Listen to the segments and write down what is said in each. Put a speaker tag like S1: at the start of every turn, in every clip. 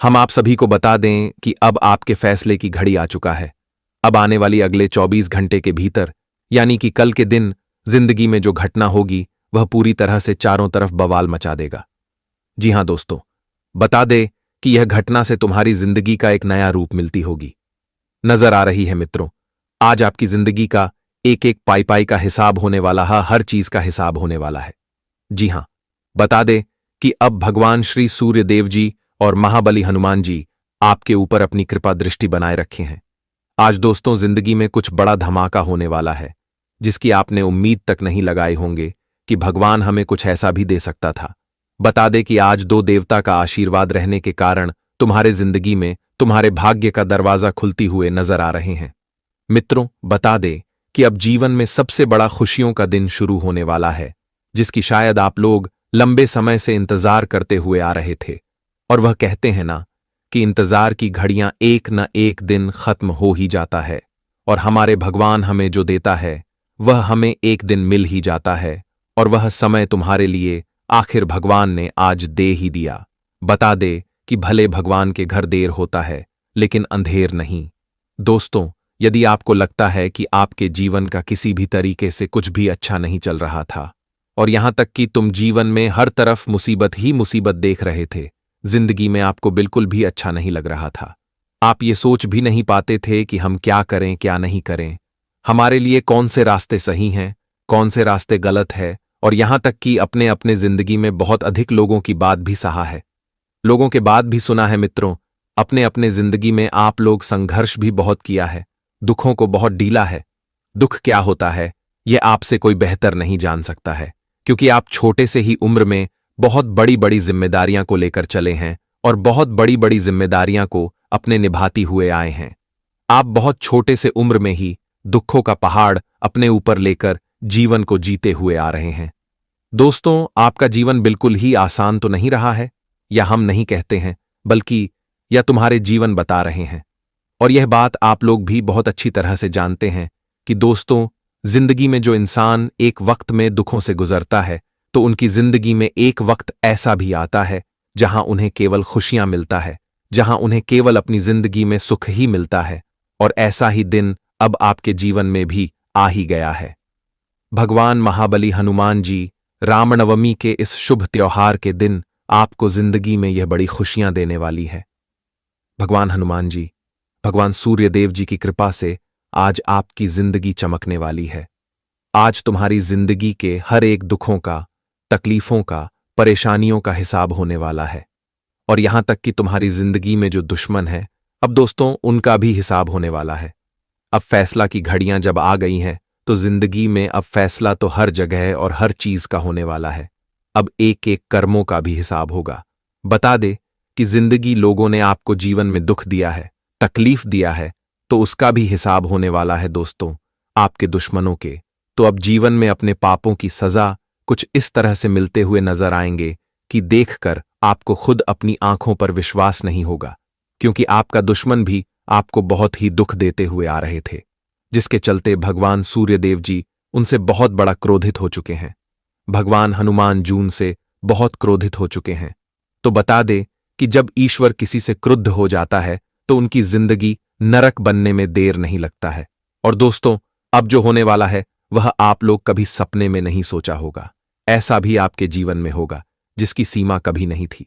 S1: हम आप सभी को बता दें कि अब आपके फैसले की घड़ी आ चुका है। अब आने वाली अगले 24 घंटे के भीतर, यानी कि कल के दिन, जिंदगी में जो घटना होगी वह पूरी तरह से चारों तरफ बवाल मचा देगा। जी हां दोस्तों, बता दे कि यह घटना से तुम्हारी जिंदगी का एक नया रूप मिलती होगी। नजर आ रही है मित्रों, आज आपकी जिंदगी का एक एक पाई पाई का हिसाब होने वाला है, हर चीज का हिसाब होने वाला है। जी हां, बता दे कि अब भगवान श्री सूर्य देव जी और महाबली हनुमान जी आपके ऊपर अपनी कृपा दृष्टि बनाए रखे हैं। आज दोस्तों, जिंदगी में कुछ बड़ा धमाका होने वाला है, जिसकी आपने उम्मीद तक नहीं लगाए होंगे कि भगवान हमें कुछ ऐसा भी दे सकता था। बता दे कि आज दो देवता का आशीर्वाद रहने के कारण तुम्हारे जिंदगी में तुम्हारे भाग्य का दरवाजा खुलती हुए नजर आ रहे हैं। मित्रों, बता दे कि अब जीवन में सबसे बड़ा खुशियों का दिन शुरू होने वाला है, जिसकी शायद आप लोग लंबे समय से इंतजार करते हुए आ रहे थे। और वह कहते हैं ना कि इंतजार की घड़ियां एक न एक दिन खत्म हो ही जाता है, और हमारे भगवान हमें जो देता है वह हमें एक दिन मिल ही जाता है, और वह समय तुम्हारे लिए आखिर भगवान ने आज दे ही दिया। बता दे कि भले भगवान के घर देर होता है, लेकिन अंधेर नहीं। दोस्तों, यदि आपको लगता है कि आपके जीवन का किसी भी तरीके से कुछ भी अच्छा नहीं चल रहा था, और यहां तक कि तुम जीवन में हर तरफ मुसीबत ही मुसीबत देख रहे थे, जिंदगी में आपको बिल्कुल भी अच्छा नहीं लग रहा था, आप ये सोच भी नहीं पाते थे कि हम क्या करें क्या नहीं करें, हमारे लिए कौन से रास्ते सही हैं, कौन से रास्ते गलत है, और यहां तक कि अपने अपने जिंदगी में बहुत अधिक लोगों की बात भी सहा है, लोगों के बात भी सुना है। मित्रों, अपने अपने जिंदगी में आप लोग संघर्ष भी बहुत किया है, दुखों को बहुत डीला है। दुख क्या होता है यह आपसे कोई बेहतर नहीं जान सकता है, क्योंकि आप छोटे से ही उम्र में बहुत बड़ी बड़ी जिम्मेदारियां को लेकर चले हैं और बहुत बड़ी बड़ी जिम्मेदारियां को अपने निभाती हुए आए हैं। आप बहुत छोटे से उम्र में ही दुखों का पहाड़ अपने ऊपर लेकर जीवन को जीते हुए आ रहे हैं। दोस्तों, आपका जीवन बिल्कुल ही आसान तो नहीं रहा है, या हम नहीं कहते हैं, बल्कि यह तुम्हारे जीवन बता रहे हैं। और यह बात आप लोग भी बहुत अच्छी तरह से जानते हैं कि दोस्तों, जिंदगी में जो इंसान एक वक्त में दुखों से गुजरता है, तो उनकी जिंदगी में एक वक्त ऐसा भी आता है जहां उन्हें केवल खुशियां मिलता है, जहां उन्हें केवल अपनी जिंदगी में सुख ही मिलता है। और ऐसा ही दिन अब आपके जीवन में भी आ ही गया है। भगवान महाबली हनुमान जी रामनवमी के इस शुभ त्योहार के दिन आपको जिंदगी में यह बड़ी खुशियां देने वाली है। भगवान हनुमान जी, भगवान सूर्यदेव जी की कृपा से आज आपकी जिंदगी चमकने वाली है। आज तुम्हारी जिंदगी के हर एक दुखों का, तकलीफों का, परेशानियों का हिसाब होने वाला है। और यहां तक कि तुम्हारी जिंदगी में जो दुश्मन है, अब दोस्तों उनका भी हिसाब होने वाला है। अब फैसला की घड़ियां जब आ गई हैं, तो जिंदगी में अब फैसला तो हर जगह और हर चीज का होने वाला है। अब एक एक कर्मों का भी हिसाब होगा। बता दे कि जिंदगी लोगों ने आपको जीवन में दुख दिया है, तकलीफ दिया है, तो उसका भी हिसाब होने वाला है दोस्तों, आपके दुश्मनों के। तो अब जीवन में अपने पापों की सजा कुछ इस तरह से मिलते हुए नजर आएंगे कि देखकर आपको खुद अपनी आंखों पर विश्वास नहीं होगा, क्योंकि आपका दुश्मन भी आपको बहुत ही दुख देते हुए आ रहे थे, जिसके चलते भगवान सूर्यदेव जी उनसे बहुत बड़ा क्रोधित हो चुके हैं। भगवान हनुमान जी उनसे बहुत क्रोधित हो चुके हैं। तो बता दे कि जब ईश्वर किसी से क्रुद्ध हो जाता है, तो उनकी जिंदगी नरक बनने में देर नहीं लगता है। और दोस्तों, अब जो होने वाला है वह आप लोग कभी सपने में नहीं सोचा होगा। ऐसा भी आपके जीवन में होगा जिसकी सीमा कभी नहीं थी।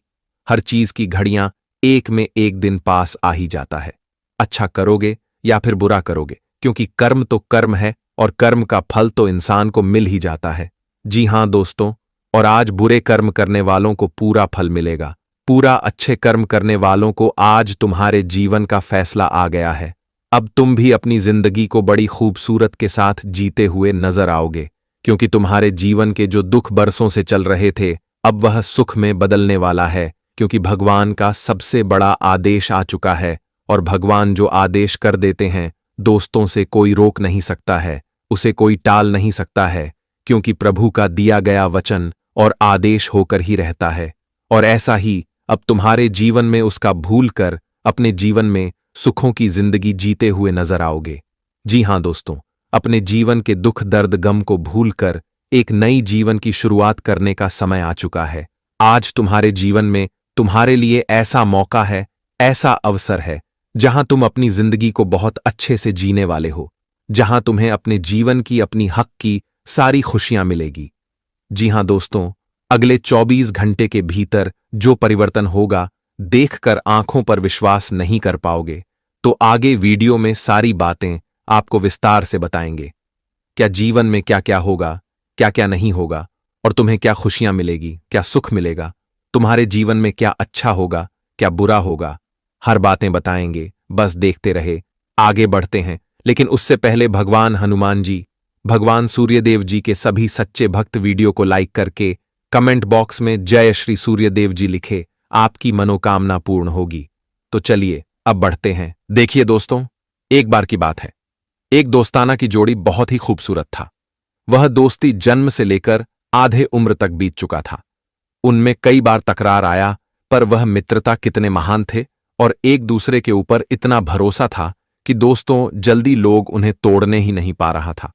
S1: हर चीज की घड़ियां एक में एक दिन पास आ ही जाता है। अच्छा करोगे या फिर बुरा करोगे, क्योंकि कर्म तो कर्म है और कर्म का फल तो इंसान को मिल ही जाता है। जी हां दोस्तों, और आज बुरे कर्म करने वालों को पूरा फल मिलेगा, पूरा अच्छे कर्म करने वालों को आज तुम्हारे जीवन का फैसला आ गया है। अब तुम भी अपनी जिंदगी को बड़ी खूबसूरत के साथ जीते हुए नजर आओगे, क्योंकि तुम्हारे जीवन के जो दुख बरसों से चल रहे थे, अब वह सुख में बदलने वाला है, क्योंकि भगवान का सबसे बड़ा आदेश आ चुका है। और भगवान जो आदेश कर देते हैं, दोस्तों से कोई रोक नहीं सकता है, उसे कोई टाल नहीं सकता है, क्योंकि प्रभु का दिया गया वचन और आदेश होकर ही रहता है। और ऐसा ही अब तुम्हारे जीवन में उसका भूल कर अपने जीवन में सुखों की जिंदगी जीते हुए नजर आओगे। जी हां दोस्तों, अपने जीवन के दुख दर्द गम को भूलकर एक नई जीवन की शुरुआत करने का समय आ चुका है। आज तुम्हारे जीवन में तुम्हारे लिए ऐसा मौका है ऐसा अवसर है जहां तुम अपनी जिंदगी को बहुत अच्छे से जीने वाले हो, जहां तुम्हें अपने जीवन की, अपनी हक की सारी खुशियां मिलेगी। जी हां दोस्तों, अगले 24 घंटे के भीतर जो परिवर्तन होगा, देखकर आंखों पर विश्वास नहीं कर पाओगे। तो आगे वीडियो में सारी बातें आपको विस्तार से बताएंगे। क्या जीवन में क्या क्या होगा, क्या क्या नहीं होगा, और तुम्हें क्या खुशियां मिलेगी, क्या सुख मिलेगा, तुम्हारे जीवन में क्या अच्छा होगा, क्या बुरा होगा, हर बातें बताएंगे। बस देखते रहे। आगे बढ़ते हैं, लेकिन उससे पहले भगवान हनुमान जी, भगवान सूर्यदेव जी के सभी सच्चे भक्त वीडियो को लाइक करके कमेंट बॉक्स में जय श्री सूर्यदेव जी लिखे, आपकी मनोकामना पूर्ण होगी। तो चलिए अब बढ़ते हैं। देखिए दोस्तों, एक बार की बात है, एक दोस्ताना की जोड़ी बहुत ही खूबसूरत था। वह दोस्ती जन्म से लेकर आधे उम्र तक बीत चुका था। उनमें कई बार तकरार आया, पर वह मित्रता कितने महान थे और एक दूसरे के ऊपर इतना भरोसा था कि दोस्तों जल्दी लोग उन्हें तोड़ने ही नहीं पा रहा था।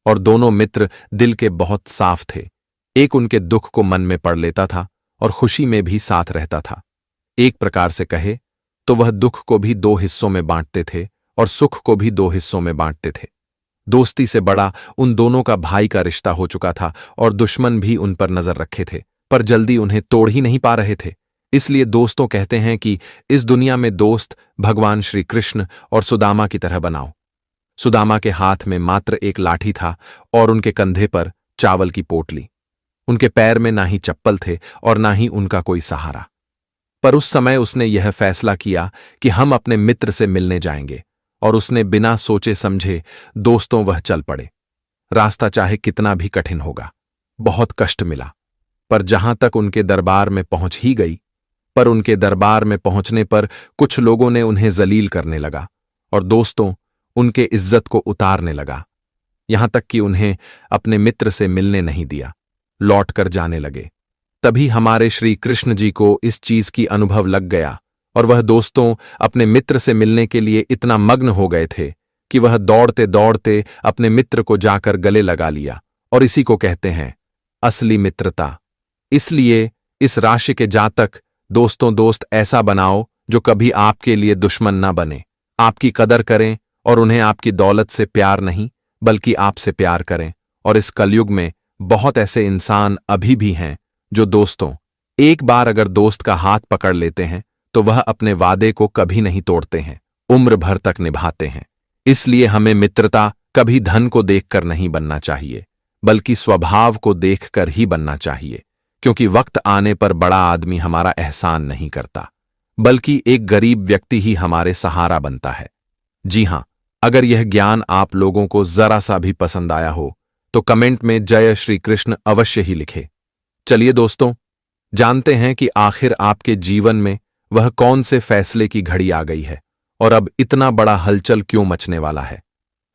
S1: और दोनों मित्र दिल के बहुत साफ थे। एक उनके दुख को मन में पड़ लेता था और खुशी में भी साथ रहता था। एक प्रकार से कहे तो वह दुख को भी दो हिस्सों में बांटते थे और सुख को भी दो हिस्सों में बांटते थे। दोस्ती से बड़ा उन दोनों का भाई का रिश्ता हो चुका था और दुश्मन भी उन पर नजर रखे थे, पर जल्दी उन्हें तोड़ ही नहीं पा रहे थे। इसलिए दोस्तों कहते हैं कि इस दुनिया में दोस्त भगवान श्री कृष्ण और सुदामा की तरह बनाओ। सुदामा के हाथ में मात्र एक लाठी था और उनके कंधे पर चावल की पोटली। उनके पैर में ना ही चप्पल थे और ना ही उनका कोई सहारा। पर उस समय उसने यह फैसला किया कि हम अपने मित्र से मिलने जाएंगे, और उसने बिना सोचे समझे दोस्तों वह चल पड़े। रास्ता चाहे कितना भी कठिन होगा, बहुत कष्ट मिला, पर जहां तक उनके दरबार में पहुंच ही गई। पर उनके दरबार में पहुंचने पर कुछ लोगों ने उन्हें जलील करने लगा और दोस्तों उनके इज्जत को उतारने लगा। यहां तक कि उन्हें अपने मित्र से मिलने नहीं दिया, लौट कर जाने लगे। तभी हमारे श्री कृष्ण जी को इस चीज की अनुभव लग गया और वह दोस्तों अपने मित्र से मिलने के लिए इतना मग्न हो गए थे कि वह दौड़ते दौड़ते अपने मित्र को जाकर गले लगा लिया। और इसी को कहते हैं असली मित्रता। इसलिए इस राशि के जातक दोस्तों, दोस्त ऐसा बनाओ जो कभी आपके लिए दुश्मन ना बने, आपकी कदर करें और उन्हें आपकी दौलत से प्यार नहीं बल्कि आपसे प्यार करें। और इस कलयुग में बहुत ऐसे इंसान अभी भी हैं जो दोस्तों, एक बार अगर दोस्त का हाथ पकड़ लेते हैं तो वह अपने वादे को कभी नहीं तोड़ते हैं, उम्र भर तक निभाते हैं। इसलिए हमें मित्रता कभी धन को देखकर नहीं बनना चाहिए, बल्कि स्वभाव को देखकर ही बनना चाहिए। क्योंकि वक्त आने पर बड़ा आदमी हमारा एहसान नहीं करता, बल्कि एक गरीब व्यक्ति ही हमारे सहारा बनता है। जी हां, अगर यह ज्ञान आप लोगों को जरा सा भी पसंद आया हो तो कमेंट में जय श्री कृष्ण अवश्य ही लिखे। चलिए दोस्तों, जानते हैं कि आखिर आपके जीवन में वह कौन से फैसले की घड़ी आ गई है और अब इतना बड़ा हलचल क्यों मचने वाला है।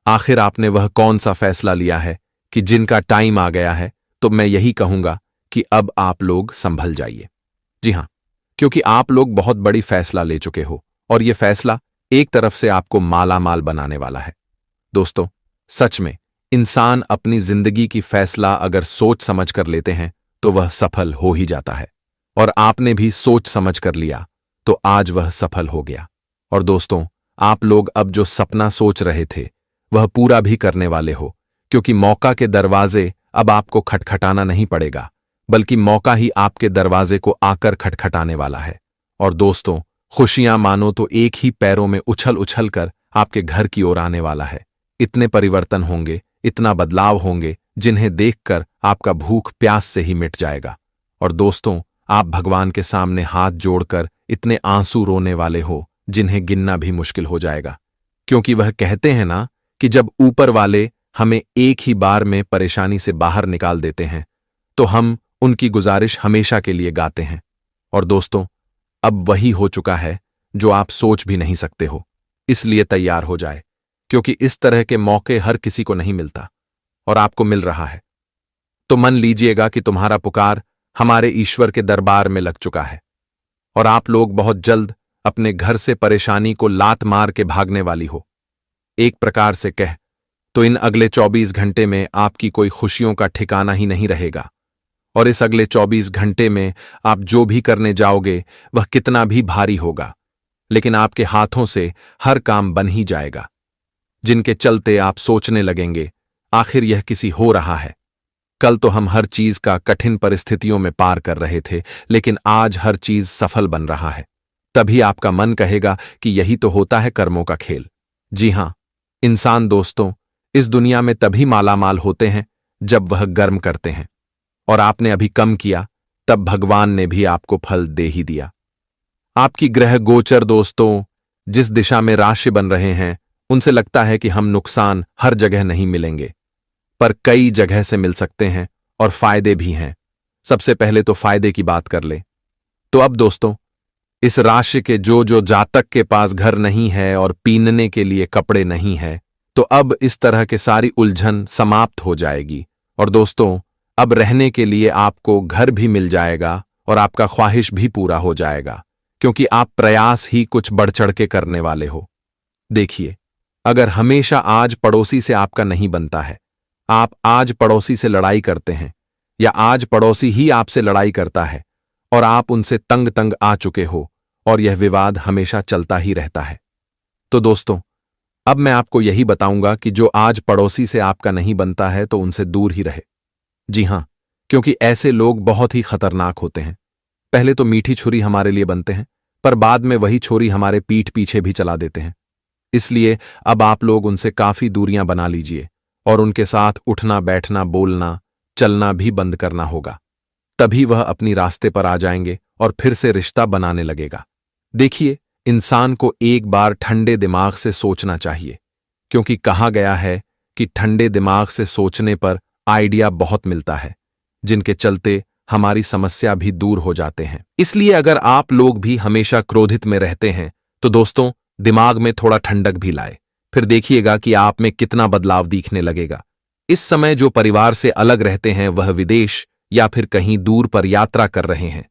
S1: आखिर आपने वह कौन सा फैसला लिया है कि जिनका टाइम आ गया है। तो मैं यही कहूंगा कि अब आप लोग संभल जाइए। जी हां, क्योंकि आप लोग बहुत बड़ी फैसला ले चुके हो और यह फैसला एक तरफ से आपको माला माल बनाने वाला है। दोस्तों, सच में इंसान अपनी जिंदगी की फैसला अगर सोच समझ कर लेते हैं तो वह सफल हो ही जाता है। और आपने भी सोच समझ कर लिया तो आज वह सफल हो गया। और दोस्तों, आप लोग अब जो सपना सोच रहे थे वह पूरा भी करने वाले हो, क्योंकि मौका के दरवाजे अब आपको खटखटाना नहीं पड़ेगा, बल्कि मौका ही आपके दरवाजे को आकर खटखटाने वाला है। और दोस्तों, खुशियां मानो तो एक ही पैरों में उछल उछल कर आपके घर की ओर आने वाला है। इतने परिवर्तन होंगे, इतना बदलाव होंगे, जिन्हें देखकर आपका भूख प्यास से ही मिट जाएगा। और दोस्तों, आप भगवान के सामने हाथ जोड़कर इतने आंसू रोने वाले हो जिन्हें गिनना भी मुश्किल हो जाएगा। क्योंकि वह कहते हैं ना कि जब ऊपर वाले हमें एक ही बार में परेशानी से बाहर निकाल देते हैं तो हम उनकी गुजारिश हमेशा के लिए गाते हैं। और दोस्तों, अब वही हो चुका है जो आप सोच भी नहीं सकते हो। इसलिए तैयार हो जाए, क्योंकि इस तरह के मौके हर किसी को नहीं मिलता और आपको मिल रहा है। तो मन लीजिएगा कि तुम्हारा पुकार हमारे ईश्वर के दरबार में लग चुका है और आप लोग बहुत जल्द अपने घर से परेशानी को लात मार के भागने वाली हो। एक प्रकार से कह तो इन अगले 24 घंटे में आपकी कोई खुशियों का ठिकाना ही नहीं रहेगा। और इस अगले 24 घंटे में आप जो भी करने जाओगे वह कितना भी भारी होगा, लेकिन आपके हाथों से हर काम बन ही जाएगा, जिनके चलते आप सोचने लगेंगे, आखिर यह किसी हो रहा है। कल तो हम हर चीज का कठिन परिस्थितियों में पार कर रहे थे, लेकिन आज हर चीज सफल बन रहा है। तभी आपका मन कहेगा कि यही तो होता है कर्मों का खेल। जी हां, इंसान दोस्तों इस दुनिया में तभी मालामाल होते हैं जब वह कर्म करते हैं, और आपने अभी कम किया तब भगवान ने भी आपको फल दे ही दिया। आपकी ग्रह गोचर दोस्तों जिस दिशा में राशि बन रहे हैं, उनसे लगता है कि हम नुकसान हर जगह नहीं मिलेंगे, पर कई जगह से मिल सकते हैं और फायदे भी हैं। सबसे पहले तो फायदे की बात कर ले तो अब दोस्तों इस राशि के जो जातक के पास घर नहीं है और पीनने के लिए कपड़े नहीं है, तो अब इस तरह के सारी उलझन समाप्त हो जाएगी। और दोस्तों अब रहने के लिए आपको घर भी मिल जाएगा और आपका ख्वाहिश भी पूरा हो जाएगा, क्योंकि आप प्रयास ही कुछ बढ़ चढ़ के करने वाले हो। देखिए, अगर हमेशा आज पड़ोसी से आपका नहीं बनता है, आप आज पड़ोसी से लड़ाई करते हैं, या आज पड़ोसी ही आपसे लड़ाई करता है और आप उनसे तंग तंग आ चुके हो और यह विवाद हमेशा चलता ही रहता है, तो दोस्तों अब मैं आपको यही बताऊंगा कि जो आज पड़ोसी से आपका नहीं बनता है तो उनसे दूर ही रहे। जी हां, क्योंकि ऐसे लोग बहुत ही खतरनाक होते हैं। पहले तो मीठी छुरी हमारे लिए बनते हैं, पर बाद में वही छुरी हमारे पीठ पीछे भी चला देते हैं। इसलिए अब आप लोग उनसे काफी दूरियां बना लीजिए और उनके साथ उठना बैठना बोलना चलना भी बंद करना होगा। तभी वह अपनी रास्ते पर आ जाएंगे और फिर से रिश्ता बनाने लगेगा। देखिए, इंसान को एक बार ठंडे दिमाग से सोचना चाहिए, क्योंकि कहा गया है कि ठंडे दिमाग से सोचने पर आइडिया बहुत मिलता है, जिनके चलते हमारी समस्या भी दूर हो जाते हैं। इसलिए अगर आप लोग भी हमेशा क्रोधित में रहते हैं तो दोस्तों दिमाग में थोड़ा ठंडक भी लाए, फिर देखिएगा कि आप में कितना बदलाव दिखने लगेगा। इस समय जो परिवार से अलग रहते हैं वह विदेश या फिर कहीं दूर पर यात्रा कर रहे हैं,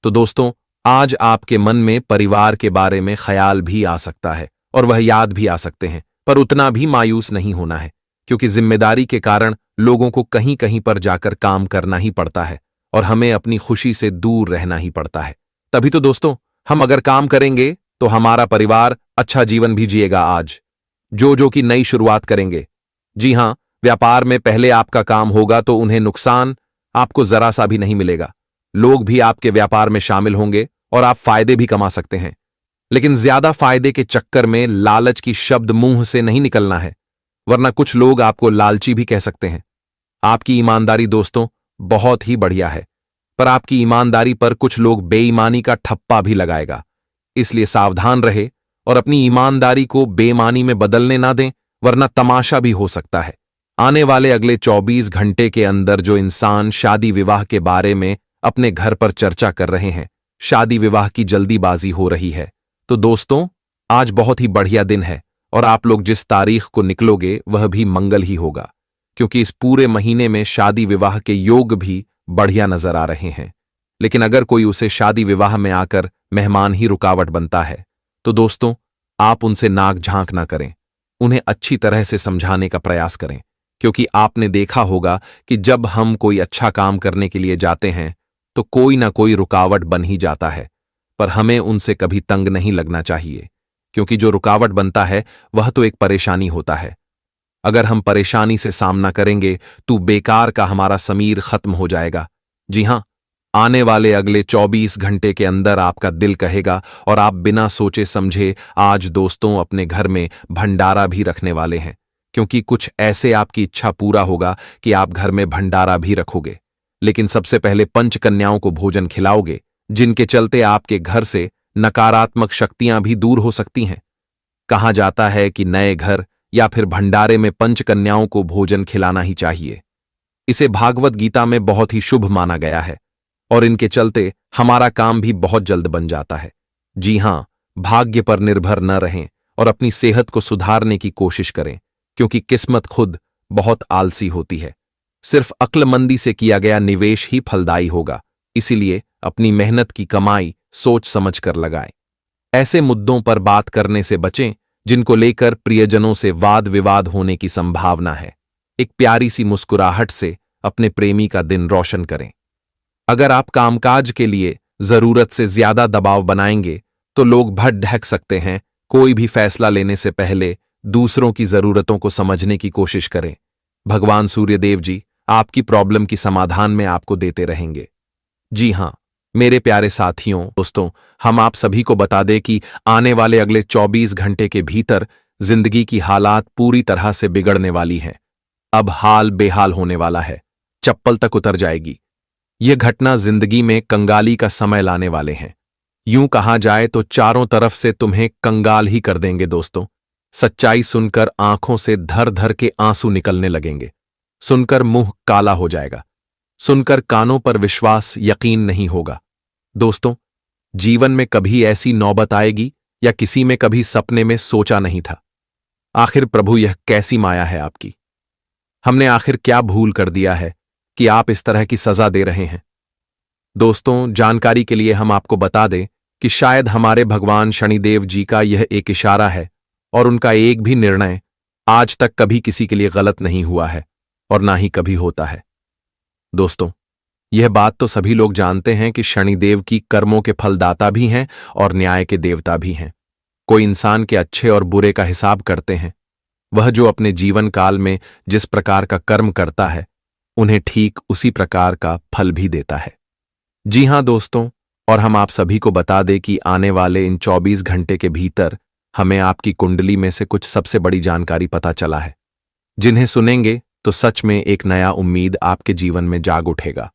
S1: तो दोस्तों आज आपके मन में परिवार के बारे में ख्याल भी आ सकता है और वह याद भी आ सकते हैं, पर उतना भी मायूस नहीं होना है, क्योंकि जिम्मेदारी के कारण लोगों को कहीं कहीं पर जाकर काम करना ही पड़ता है और हमें अपनी खुशी से दूर रहना ही पड़ता है। तभी तो दोस्तों हम अगर काम करेंगे तो हमारा परिवार अच्छा जीवन भी जिएगा। आज जो की नई शुरुआत करेंगे, जी हां, व्यापार में पहले आपका काम होगा तो उन्हें नुकसान आपको जरा सा भी नहीं मिलेगा। लोग भी आपके व्यापार में शामिल होंगे और आप फायदे भी कमा सकते हैं, लेकिन ज्यादा फायदे के चक्कर में लालच की शब्द मुंह से नहीं निकलना है, वरना कुछ लोग आपको लालची भी कह सकते हैं। आपकी ईमानदारी दोस्तों बहुत ही बढ़िया है, पर आपकी ईमानदारी पर कुछ लोग बेईमानी का ठप्पा भी लगाएगा। इसलिए सावधान रहे और अपनी ईमानदारी को बेईमानी में बदलने ना दें, वरना तमाशा भी हो सकता है। आने वाले अगले 24 घंटे के अंदर जो इंसान शादी विवाह के बारे में अपने घर पर चर्चा कर रहे हैं, शादी विवाह की जल्दीबाजी हो रही है, तो दोस्तों आज बहुत ही बढ़िया दिन है और आप लोग जिस तारीख को निकलोगे वह भी मंगल ही होगा, क्योंकि इस पूरे महीने में शादी विवाह के योग भी बढ़िया नजर आ रहे हैं। लेकिन अगर कोई उसे शादी विवाह में आकर मेहमान ही रुकावट बनता है, तो दोस्तों आप उनसे नाक झांक ना करें, उन्हें अच्छी तरह से समझाने का प्रयास करें, क्योंकि आपने देखा होगा कि जब हम कोई अच्छा काम करने के लिए जाते हैं तो कोई ना कोई रुकावट बन ही जाता है, पर हमें उनसे कभी तंग नहीं लगना चाहिए, क्योंकि जो रुकावट बनता है वह तो एक परेशानी होता है। अगर हम परेशानी से सामना करेंगे तो बेकार का हमारा समीर खत्म हो जाएगा। जी हां, आने वाले अगले 24 घंटे के अंदर आपका दिल कहेगा और आप बिना सोचे समझे आज दोस्तों अपने घर में भंडारा भी रखने वाले हैं, क्योंकि कुछ ऐसे आपकी इच्छा पूरा होगा कि आप घर में भंडारा भी रखोगे। लेकिन सबसे पहले पंचकन्याओं को भोजन खिलाओगे, जिनके चलते आपके घर से नकारात्मक शक्तियां भी दूर हो सकती हैं। कहा जाता है कि नए घर या फिर भंडारे में पंचकन्याओं को भोजन खिलाना ही चाहिए। इसे भागवत गीता में बहुत ही शुभ माना गया है और इनके चलते हमारा काम भी बहुत जल्द बन जाता है। जी हां, भाग्य पर निर्भर न रहें और अपनी सेहत को सुधारने की कोशिश करें, क्योंकि किस्मत खुद बहुत आलसी होती है। सिर्फ अक्लमंदी से किया गया निवेश ही फलदायी होगा, इसीलिए अपनी मेहनत की कमाई सोच समझ कर लगाएं। ऐसे मुद्दों पर बात करने से बचें जिनको लेकर प्रियजनों से वाद विवाद होने की संभावना है। एक प्यारी सी मुस्कुराहट से अपने प्रेमी का दिन रोशन करें। अगर आप कामकाज के लिए जरूरत से ज्यादा दबाव बनाएंगे तो लोग भट ढक सकते हैं। कोई भी फैसला लेने से पहले दूसरों की जरूरतों को समझने की कोशिश करें। भगवान सूर्यदेव जी आपकी प्रॉब्लम की समाधान में आपको देते रहेंगे। जी हां, मेरे प्यारे साथियों, दोस्तों, हम आप सभी को बता दें कि आने वाले अगले 24 घंटे के भीतर जिंदगी की हालात पूरी तरह से बिगड़ने वाली हैं। अब हाल बेहाल होने वाला है, चप्पल तक उतर जाएगी। यह घटना जिंदगी में कंगाली का समय लाने वाले हैं। यूं कहा जाए तो चारों तरफ से तुम्हें कंगाल ही कर देंगे दोस्तों। सच्चाई सुनकर आंखों से धर धर के आंसू निकलने लगेंगे। सुनकर मुंह काला हो जाएगा। सुनकर कानों पर विश्वास यकीन नहीं होगा। दोस्तों, जीवन में कभी ऐसी नौबत आएगी या किसी में कभी सपने में सोचा नहीं था। आखिर प्रभु यह कैसी माया है आपकी? हमने आखिर क्या भूल कर दिया है कि आप इस तरह की सजा दे रहे हैं? दोस्तों, जानकारी के लिए हम आपको बता दें कि शायद हमारे भगवान शनिदेव जी का यह एक इशारा है और उनका एक भी निर्णय आज तक कभी किसी के लिए गलत नहीं हुआ है और ना ही कभी होता है। दोस्तों, यह बात तो सभी लोग जानते हैं कि शनिदेव की कर्मों के फलदाता भी हैं और न्याय के देवता भी हैं। कोई इंसान के अच्छे और बुरे का हिसाब करते हैं। वह जो अपने जीवन काल में जिस प्रकार का कर्म करता है, उन्हें ठीक उसी प्रकार का फल भी देता है। जी हां दोस्तों, और हम आप सभी को बता दें कि आने वाले इन 24 घंटे के भीतर हमें आपकी कुंडली में से कुछ सबसे बड़ी जानकारी पता चला है, जिन्हें सुनेंगे तो सच में एक नया उम्मीद आपके जीवन में जाग उठेगा।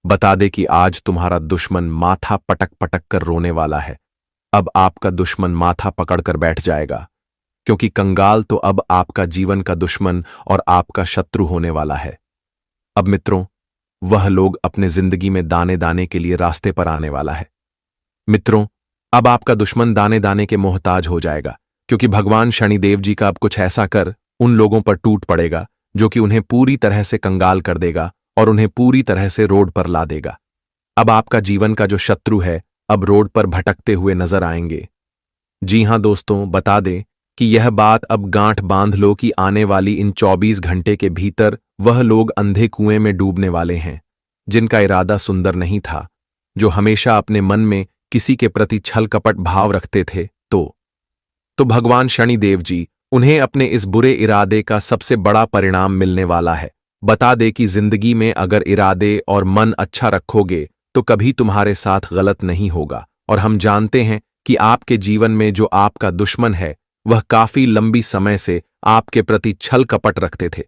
S1: बता दे कि आज तुम्हारा दुश्मन माथा पटक पटक कर रोने वाला है। अब आपका दुश्मन माथा पकड़कर बैठ जाएगा, क्योंकि कंगाल तो अब आपका जीवन का दुश्मन और आपका शत्रु होने वाला है। अब मित्रों, वह लोग अपने जिंदगी में दाने दाने के लिए रास्ते पर आने वाला है। मित्रों, अब आपका दुश्मन दाने दाने के मोहताज हो जाएगा, क्योंकि भगवान शनिदेव जी का अब कुछ ऐसा कर उन लोगों पर टूट पड़ेगा जो कि उन्हें पूरी तरह से कंगाल कर देगा और उन्हें पूरी तरह से रोड पर ला देगा। अब आपका जीवन का जो शत्रु है अब रोड पर भटकते हुए नजर आएंगे। जी हां दोस्तों, बता दें कि यह बात अब गांठ बांध लो कि आने वाली इन 24 घंटे के भीतर वह लोग अंधे कुएं में डूबने वाले हैं, जिनका इरादा सुंदर नहीं था, जो हमेशा अपने मन में किसी के प्रति छल कपट भाव रखते थे। तो भगवान शनिदेव जी उन्हें अपने इस बुरे इरादे का सबसे बड़ा परिणाम मिलने वाला है। बता दे कि जिंदगी में अगर इरादे और मन अच्छा रखोगे तो कभी तुम्हारे साथ गलत नहीं होगा। और हम जानते हैं कि आपके जीवन में जो आपका दुश्मन है वह काफी लंबी समय से आपके प्रति छल कपट रखते थे,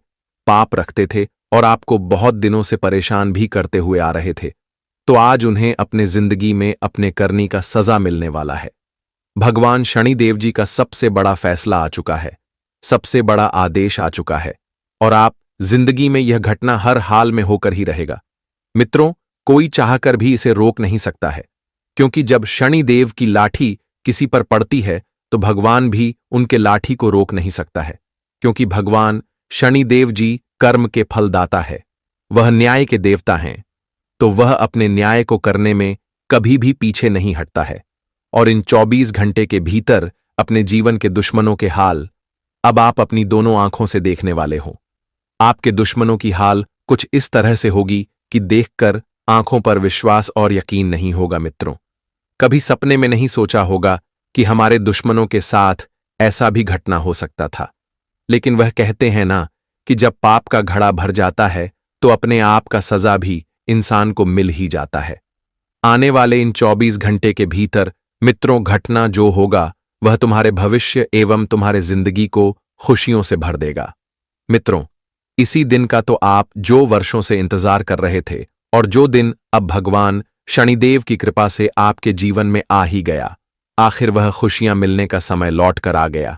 S1: पाप रखते थे और आपको बहुत दिनों से परेशान भी करते हुए आ रहे थे। तो आज उन्हें अपने जिंदगी में अपने करनी का सजा मिलने वाला है। भगवान शनिदेव जी का सबसे बड़ा फैसला आ चुका है, सबसे बड़ा आदेश आ चुका है और आप जिंदगी में यह घटना हर हाल में होकर ही रहेगा। मित्रों, कोई चाहकर भी इसे रोक नहीं सकता है, क्योंकि जब शनिदेव की लाठी किसी पर पड़ती है तो भगवान भी उनके लाठी को रोक नहीं सकता है, क्योंकि भगवान शनिदेव जी कर्म के फलदाता है, वह न्याय के देवता हैं। तो वह अपने न्याय को करने में कभी भी पीछे नहीं हटता है। और इन 24 घंटे के भीतर अपने जीवन के दुश्मनों के हाल अब आप अपनी दोनों आंखों से देखने वाले हो। आपके दुश्मनों की हाल कुछ इस तरह से होगी कि देखकर आंखों पर विश्वास और यकीन नहीं होगा। मित्रों, कभी सपने में नहीं सोचा होगा कि हमारे दुश्मनों के साथ ऐसा भी घटना हो सकता था। लेकिन वह कहते हैं ना कि जब पाप का घड़ा भर जाता है तो अपने आप का सजा भी इंसान को मिल ही जाता है। आने वाले इन 24 घंटे के भीतर मित्रों, घटना जो होगा वह तुम्हारे भविष्य एवं तुम्हारे जिंदगी को खुशियों से भर देगा। मित्रों, इसी दिन का तो आप जो वर्षों से इंतजार कर रहे थे और जो दिन अब भगवान शनिदेव की कृपा से आपके जीवन में आ ही गया। आखिर वह खुशियां मिलने का समय लौट कर आ गया।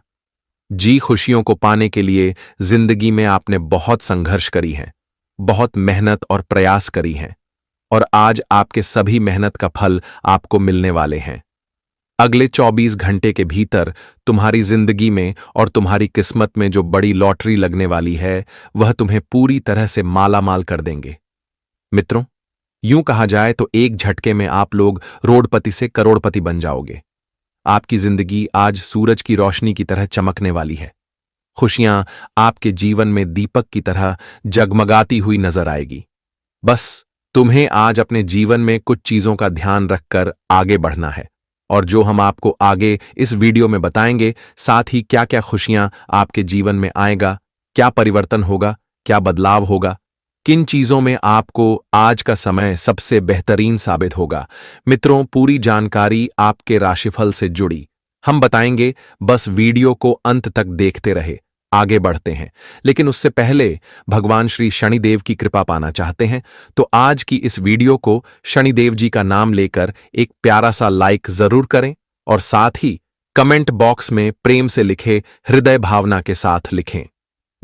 S1: जी, खुशियों को पाने के लिए जिंदगी में आपने बहुत संघर्ष करी है, बहुत मेहनत और प्रयास करी हैं और आज आपके सभी मेहनत का फल आपको मिलने वाले हैं। अगले 24 घंटे के भीतर तुम्हारी जिंदगी में और तुम्हारी किस्मत में जो बड़ी लॉटरी लगने वाली है वह तुम्हें पूरी तरह से मालामाल कर देंगे। मित्रों, यूं कहा जाए तो एक झटके में आप लोग रोडपति से करोड़पति बन जाओगे। आपकी जिंदगी आज सूरज की रोशनी की तरह चमकने वाली है। खुशियां आपके जीवन में दीपक की तरह जगमगाती हुई नजर आएगी। बस तुम्हें आज अपने जीवन में कुछ चीजों का ध्यान रखकर आगे बढ़ना है और जो हम आपको आगे इस वीडियो में बताएंगे, साथ ही क्या क्या खुशियां आपके जीवन में आएगा, क्या परिवर्तन होगा, क्या बदलाव होगा, किन चीजों में आपको आज का समय सबसे बेहतरीन साबित होगा। मित्रों, पूरी जानकारी आपके राशिफल से जुड़ी हम बताएंगे, बस वीडियो को अंत तक देखते रहे। आगे बढ़ते हैं, लेकिन उससे पहले भगवान श्री शनिदेव की कृपा पाना चाहते हैं तो आज की इस वीडियो को शनिदेव जी का नाम लेकर एक प्यारा सा लाइक जरूर करें और साथ ही कमेंट बॉक्स में प्रेम से लिखे हृदय भावना के साथ लिखें,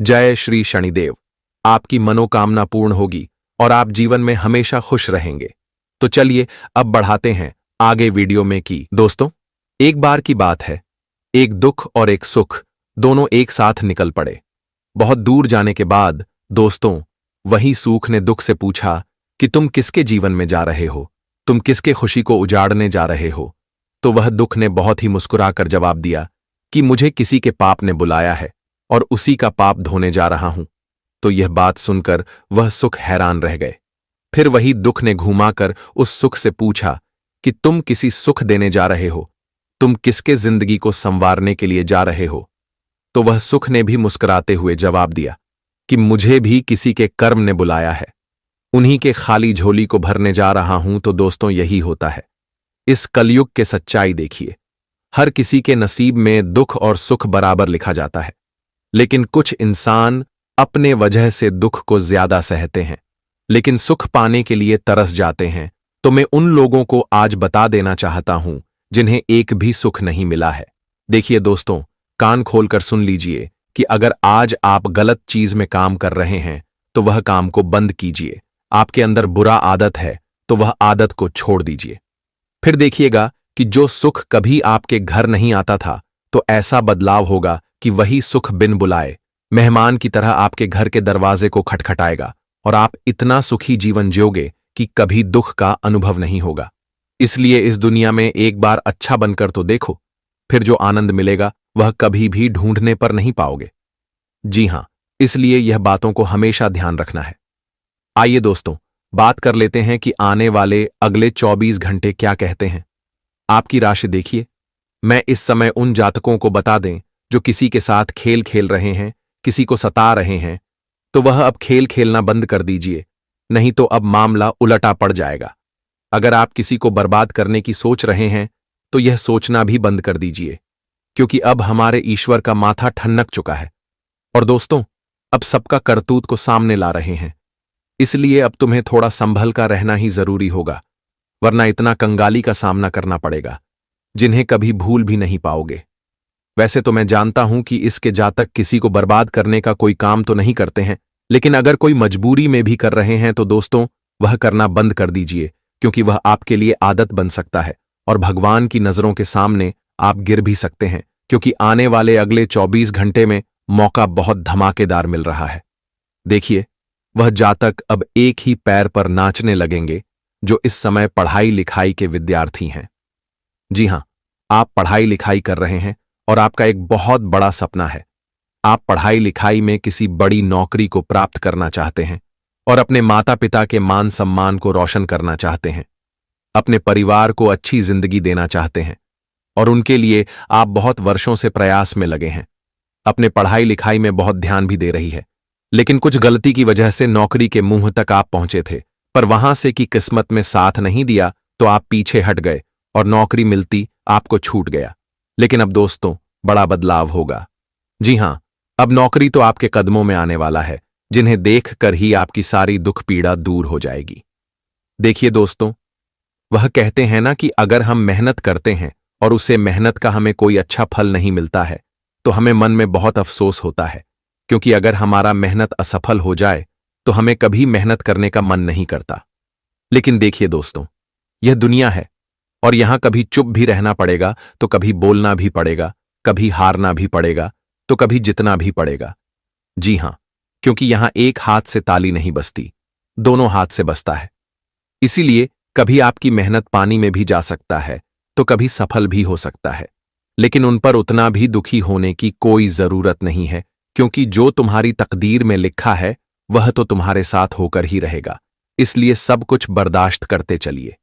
S1: जय श्री शनिदेव। आपकी मनोकामना पूर्ण होगी और आप जीवन में हमेशा खुश रहेंगे। तो चलिए अब बढ़ाते हैं आगे वीडियो में। की दोस्तों, एक बार की बात है, एक दुख और एक सुख दोनों एक साथ निकल पड़े। बहुत दूर जाने के बाद दोस्तों, वही सुख ने दुख से पूछा कि तुम किसके जीवन में जा रहे हो, तुम किसके खुशी को उजाड़ने जा रहे हो। तो वह दुख ने बहुत ही मुस्कुराकर जवाब दिया कि मुझे किसी के पाप ने बुलाया है और उसी का पाप धोने जा रहा हूं। तो यह बात सुनकर वह सुख हैरान रह गए। फिर वही दुख ने घुमाकर उस सुख से पूछा कि तुम किसी सुख देने जा रहे हो, तुम किसके जिंदगी को संवारने के लिए जा रहे हो। तो वह सुख ने भी मुस्कुराते हुए जवाब दिया कि मुझे भी किसी के कर्म ने बुलाया है, उन्हीं के खाली झोली को भरने जा रहा हूं। तो दोस्तों, यही होता है इस कलयुग के सच्चाई। देखिए, हर किसी के नसीब में दुख और सुख बराबर लिखा जाता है, लेकिन कुछ इंसान अपने वजह से दुख को ज्यादा सहते हैं, लेकिन सुख पाने के लिए तरस जाते हैं। तो मैं उन लोगों को आज बता देना चाहता हूं जिन्हें एक भी सुख नहीं मिला है। देखिए दोस्तों, कान खोलकर सुन लीजिए कि अगर आज आप गलत चीज में काम कर रहे हैं तो वह काम को बंद कीजिए। आपके अंदर बुरा आदत है तो वह आदत को छोड़ दीजिए। फिर देखिएगा कि जो सुख कभी आपके घर नहीं आता था, तो ऐसा बदलाव होगा कि वही सुख बिन बुलाए मेहमान की तरह आपके घर के दरवाजे को खटखटाएगा और आप इतना सुखी जीवन जियोगे कि कभी दुख का अनुभव नहीं होगा। इसलिए इस दुनिया में एक बार अच्छा बनकर तो देखो, फिर जो आनंद मिलेगा वह कभी भी ढूंढने पर नहीं पाओगे। जी हां, इसलिए यह बातों को हमेशा ध्यान रखना है। आइए दोस्तों, बात कर लेते हैं कि आने वाले अगले 24 घंटे क्या कहते हैं। आपकी राशि देखिए। मैं इस समय उन जातकों को बता दें जो किसी के साथ खेल खेल रहे हैं, किसी को सता रहे हैं, तो वह अब खेल खेलना बंद कर दीजिए, नहीं तो अब मामला उलटा पड़ जाएगा। अगर आप किसी को बर्बाद करने की सोच रहे हैं तो यह सोचना भी बंद कर दीजिए, क्योंकि अब हमारे ईश्वर का माथा ठनक चुका है और दोस्तों, अब सबका करतूत को सामने ला रहे हैं। इसलिए अब तुम्हें थोड़ा संभल कर रहना ही जरूरी होगा, वरना इतना कंगाली का सामना करना पड़ेगा जिन्हें कभी भूल भी नहीं पाओगे। वैसे तो मैं जानता हूं कि इसके जातक किसी को बर्बाद करने का कोई काम तो नहीं करते हैं, लेकिन अगर कोई मजबूरी में भी कर रहे हैं तो दोस्तों, वह करना बंद कर दीजिए, क्योंकि वह आपके लिए आदत बन सकता है और भगवान की नजरों के सामने आप गिर भी सकते हैं, क्योंकि आने वाले अगले 24 घंटे में मौका बहुत धमाकेदार मिल रहा है। देखिए, वह जातक अब एक ही पैर पर नाचने लगेंगे जो इस समय पढ़ाई लिखाई के विद्यार्थी हैं। जी हां, आप पढ़ाई लिखाई कर रहे हैं और आपका एक बहुत बड़ा सपना है। आप पढ़ाई लिखाई में किसी बड़ी नौकरी को प्राप्त करना चाहते हैं और अपने माता पिता के मान सम्मान को रोशन करना चाहते हैं, अपने परिवार को अच्छी जिंदगी देना चाहते हैं और उनके लिए आप बहुत वर्षों से प्रयास में लगे हैं। अपने पढ़ाई लिखाई में बहुत ध्यान भी दे रही है, लेकिन कुछ गलती की वजह से नौकरी के मुंह तक आप पहुंचे थे, पर वहां से कि किस्मत में साथ नहीं दिया तो आप पीछे हट गए और नौकरी मिलती आपको छूट गया। लेकिन अब दोस्तों, बड़ा बदलाव होगा। जी हां, अब नौकरी तो आपके कदमों में आने वाला है, जिन्हें देखकर ही आपकी सारी दुख पीड़ा दूर हो जाएगी। देखिए दोस्तों, वह कहते हैं ना कि अगर हम मेहनत करते हैं और उसे मेहनत का हमें कोई अच्छा फल नहीं मिलता है तो हमें मन में बहुत अफसोस होता है, क्योंकि अगर हमारा मेहनत असफल हो जाए तो हमें कभी मेहनत करने का मन नहीं करता। लेकिन देखिए दोस्तों, यह दुनिया है और यहां कभी चुप भी रहना पड़ेगा तो कभी बोलना भी पड़ेगा, कभी हारना भी पड़ेगा तो कभी जितना भी पड़ेगा। जी हां, क्योंकि यहां एक हाथ से ताली नहीं बजती, दोनों हाथ से बजता है। इसीलिए कभी आपकी मेहनत पानी में भी जा सकता है तो कभी सफल भी हो सकता है, लेकिन उन पर उतना भी दुखी होने की कोई जरूरत नहीं है, क्योंकि जो तुम्हारी तकदीर में लिखा है वह तो तुम्हारे साथ होकर ही रहेगा। इसलिए सब कुछ बर्दाश्त करते चलिए।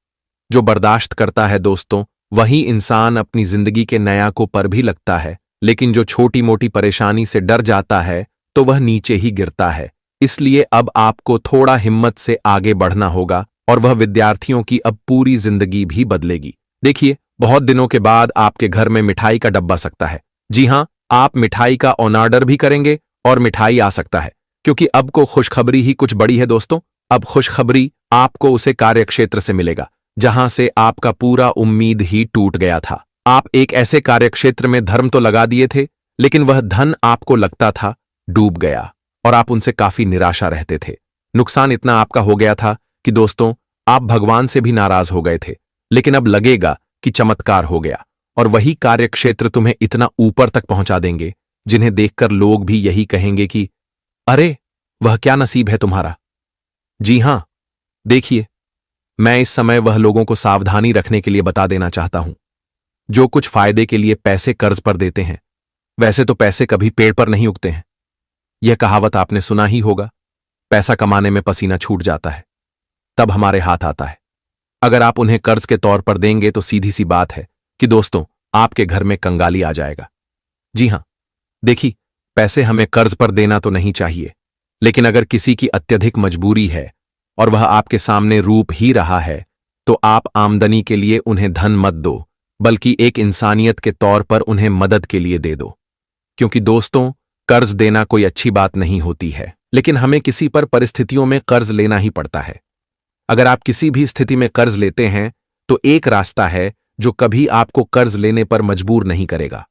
S1: जो बर्दाश्त करता है दोस्तों, वही इंसान अपनी जिंदगी के नयाकों पर भी लगता है, लेकिन जो छोटी मोटी परेशानी से डर जाता है तो वह नीचे ही गिरता है। इसलिए अब आपको थोड़ा हिम्मत से आगे बढ़ना होगा और वह विद्यार्थियों की अब पूरी जिंदगी भी बदलेगी। देखिए, बहुत दिनों के बाद आपके घर में मिठाई का डब्बा सकता है। जी हां, आप मिठाई का ऑन ऑर्डर भी करेंगे और मिठाई आ सकता है, क्योंकि अब को खुशखबरी ही कुछ बड़ी है दोस्तों। अब खुशखबरी आपको उसे कार्यक्षेत्र से मिलेगा जहां से आपका पूरा उम्मीद ही टूट गया था। आप एक ऐसे कार्यक्षेत्र में धर्म तो लगा दिए थे, लेकिन वह धन आपको लगता था डूब गया और आप उनसे काफी निराशा रहते थे। नुकसान इतना आपका हो गया था कि दोस्तों, आप भगवान से भी नाराज हो गए थे। लेकिन अब लगेगा कि चमत्कार हो गया और वही कार्यक्षेत्र तुम्हें इतना ऊपर तक पहुंचा देंगे जिन्हें देखकर लोग भी यही कहेंगे कि अरे, वह क्या नसीब है तुम्हारा। जी हां, देखिए, मैं इस समय वह लोगों को सावधानी रखने के लिए बता देना चाहता हूं जो कुछ फायदे के लिए पैसे कर्ज पर देते हैं। वैसे तो पैसे कभी पेड़ पर नहीं उगते हैं। यह कहावत आपने सुना ही होगा, पैसा कमाने में पसीना छूट जाता है, तब हमारे हाथ आता है। अगर आप उन्हें कर्ज के तौर पर देंगे तो सीधी सी बात है कि दोस्तों, आपके घर में कंगाली आ जाएगा। जी हां, देखिए, पैसे हमें कर्ज पर देना तो नहीं चाहिए, लेकिन अगर किसी की अत्यधिक मजबूरी है और वह आपके सामने रूप ही रहा है तो आप आमदनी के लिए उन्हें धन मत दो, बल्कि एक इंसानियत के तौर पर उन्हें मदद के लिए दे दो। क्योंकि दोस्तों, कर्ज देना कोई अच्छी बात नहीं होती है, लेकिन हमें किसी पर परिस्थितियों में कर्ज लेना ही पड़ता है। अगर आप किसी भी स्थिति में कर्ज लेते हैं तो एक रास्ता है जो कभी आपको कर्ज लेने पर मजबूर नहीं करेगा,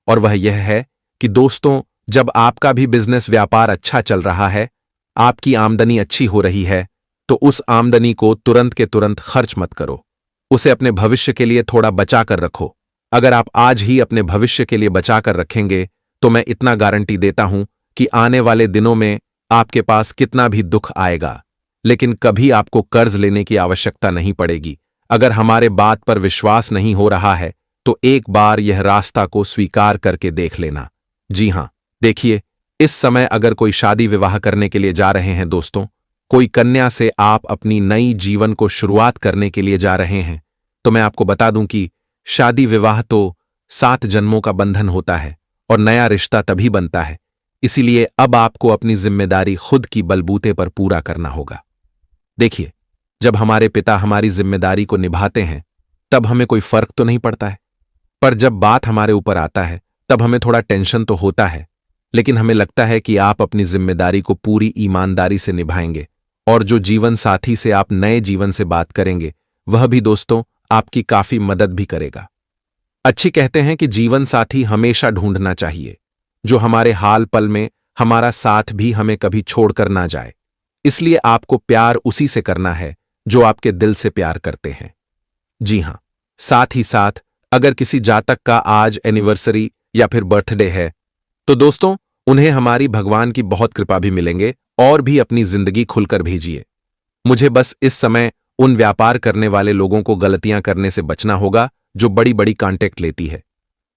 S1: और वह यह है कि दोस्तों, जब आपका भी बिजनेस व्यापार अच्छा चल रहा है, आपकी आमदनी अच्छी हो रही है, तो उस आमदनी को तुरंत के तुरंत खर्च मत करो। उसे अपने भविष्य के लिए थोड़ा बचा कर रखो। अगर आप आज ही अपने भविष्य के लिए बचा कर रखेंगे तो मैं इतना गारंटी देता हूं कि आने वाले दिनों में आपके पास कितना भी दुख आएगा, लेकिन कभी आपको कर्ज लेने की आवश्यकता नहीं पड़ेगी। अगर हमारे बात पर विश्वास नहीं हो रहा है तो एक बार यह रास्ता को स्वीकार करके देख लेना। जी हां, देखिए, इस समय अगर कोई शादी विवाह करने के लिए जा रहे हैं दोस्तों, कोई कन्या से आप अपनी नई जीवन को शुरुआत करने के लिए जा रहे हैं, तो मैं आपको बता दूं कि शादी विवाह तो 7 जन्मों का बंधन होता है और नया रिश्ता तभी बनता है। इसीलिए अब आपको अपनी जिम्मेदारी खुद की बलबूते पर पूरा करना होगा। देखिए, जब हमारे पिता हमारी जिम्मेदारी को निभाते हैं तब हमें कोई फर्क तो नहीं पड़ता है, पर जब बात हमारे ऊपर आता है तब हमें थोड़ा टेंशन तो होता है। लेकिन हमें लगता है कि आप अपनी जिम्मेदारी को पूरी ईमानदारी से निभाएंगे, और जो जीवन साथी से आप नए जीवन से बात करेंगे वह भी दोस्तों आपकी काफी मदद भी करेगा। अच्छी कहते हैं कि जीवन साथी हमेशा ढूंढना चाहिए जो हमारे हाल पल में हमारा साथ भी हमें कभी छोड़कर ना जाए। इसलिए आपको प्यार उसी से करना है जो आपके दिल से प्यार करते हैं। जी हां, साथ ही साथ अगर किसी जातक का आज एनिवर्सरी या फिर बर्थडे है तो दोस्तों, उन्हें हमारी भगवान की बहुत कृपा भी मिलेंगे, और भी अपनी जिंदगी खुलकर भेजिए। मुझे बस इस समय उन व्यापार करने वाले लोगों को गलतियां करने से बचना होगा जो बड़ी बड़ी कॉन्टेक्ट लेती है।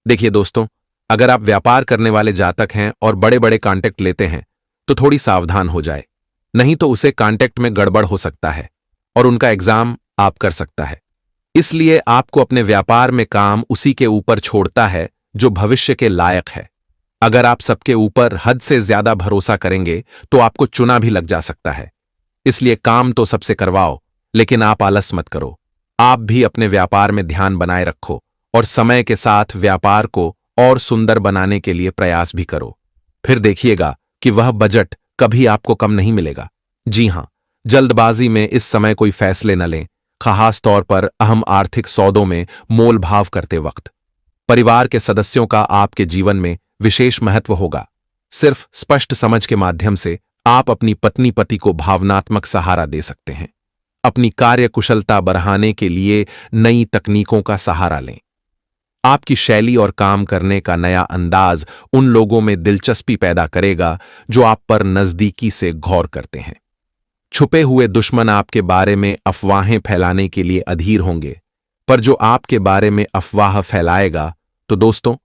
S1: देखिए दोस्तों, अगर आप व्यापार करने वाले जातक हैं और बड़े बड़े कॉन्टेक्ट लेते हैं तो थोड़ी सावधान हो जाए, नहीं तो उसे कॉन्टेक्ट में गड़बड़ हो सकता है और उनका एग्जाम आप कर सकता है। इसलिए आपको अपने व्यापार में काम उसी के ऊपर छोड़ता है जो भविष्य के लायक है। अगर आप सबके ऊपर हद से ज्यादा भरोसा करेंगे तो आपको चुना भी लग जा सकता है। इसलिए काम तो सबसे करवाओ, लेकिन आप आलस मत करो। आप भी अपने व्यापार में ध्यान बनाए रखो और समय के साथ व्यापार को और सुंदर बनाने के लिए प्रयास भी करो। फिर देखिएगा कि वह बजट कभी आपको कम नहीं मिलेगा। जी हां, जल्दबाजी में इस समय कोई फैसले न लें, खास तौर पर अहम आर्थिक सौदों में मोल भाव करते वक्त। परिवार के सदस्यों का आपके जीवन में विशेष महत्व होगा। सिर्फ स्पष्ट समझ के माध्यम से आप अपनी पत्नी पति को भावनात्मक सहारा दे सकते हैं। अपनी कार्य कुशलता बढ़ाने के लिए नई तकनीकों का सहारा लें। आपकी शैली और काम करने का नया अंदाज उन लोगों में दिलचस्पी पैदा करेगा जो आप पर नजदीकी से गौर करते हैं। छुपे हुए दुश्मन आपके बारे में अफवाहें फैलाने के लिए अधीर होंगे, पर जो आपके बारे में अफवाह फैलाएगा तो दोस्तों,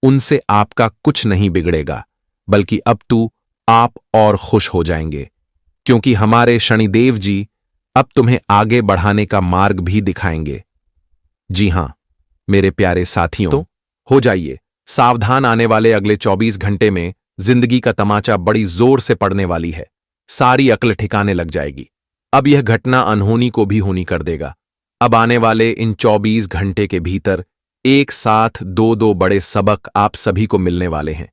S1: उनसे आपका कुछ नहीं बिगड़ेगा, बल्कि अब तो आप और खुश हो जाएंगे, क्योंकि हमारे शनिदेव जी अब तुम्हें आगे बढ़ाने का मार्ग भी दिखाएंगे। जी हां, मेरे प्यारे साथियों, तो हो जाइए सावधान, आने वाले अगले 24 घंटे में जिंदगी का तमाचा बड़ी जोर से पड़ने वाली है। सारी अक्ल ठिकाने लग जाएगी। अब यह घटना अनहोनी को भी होनी कर देगा। अब आने वाले इन 24 घंटे के भीतर एक साथ दो दो बड़े सबक आप सभी को मिलने वाले हैं।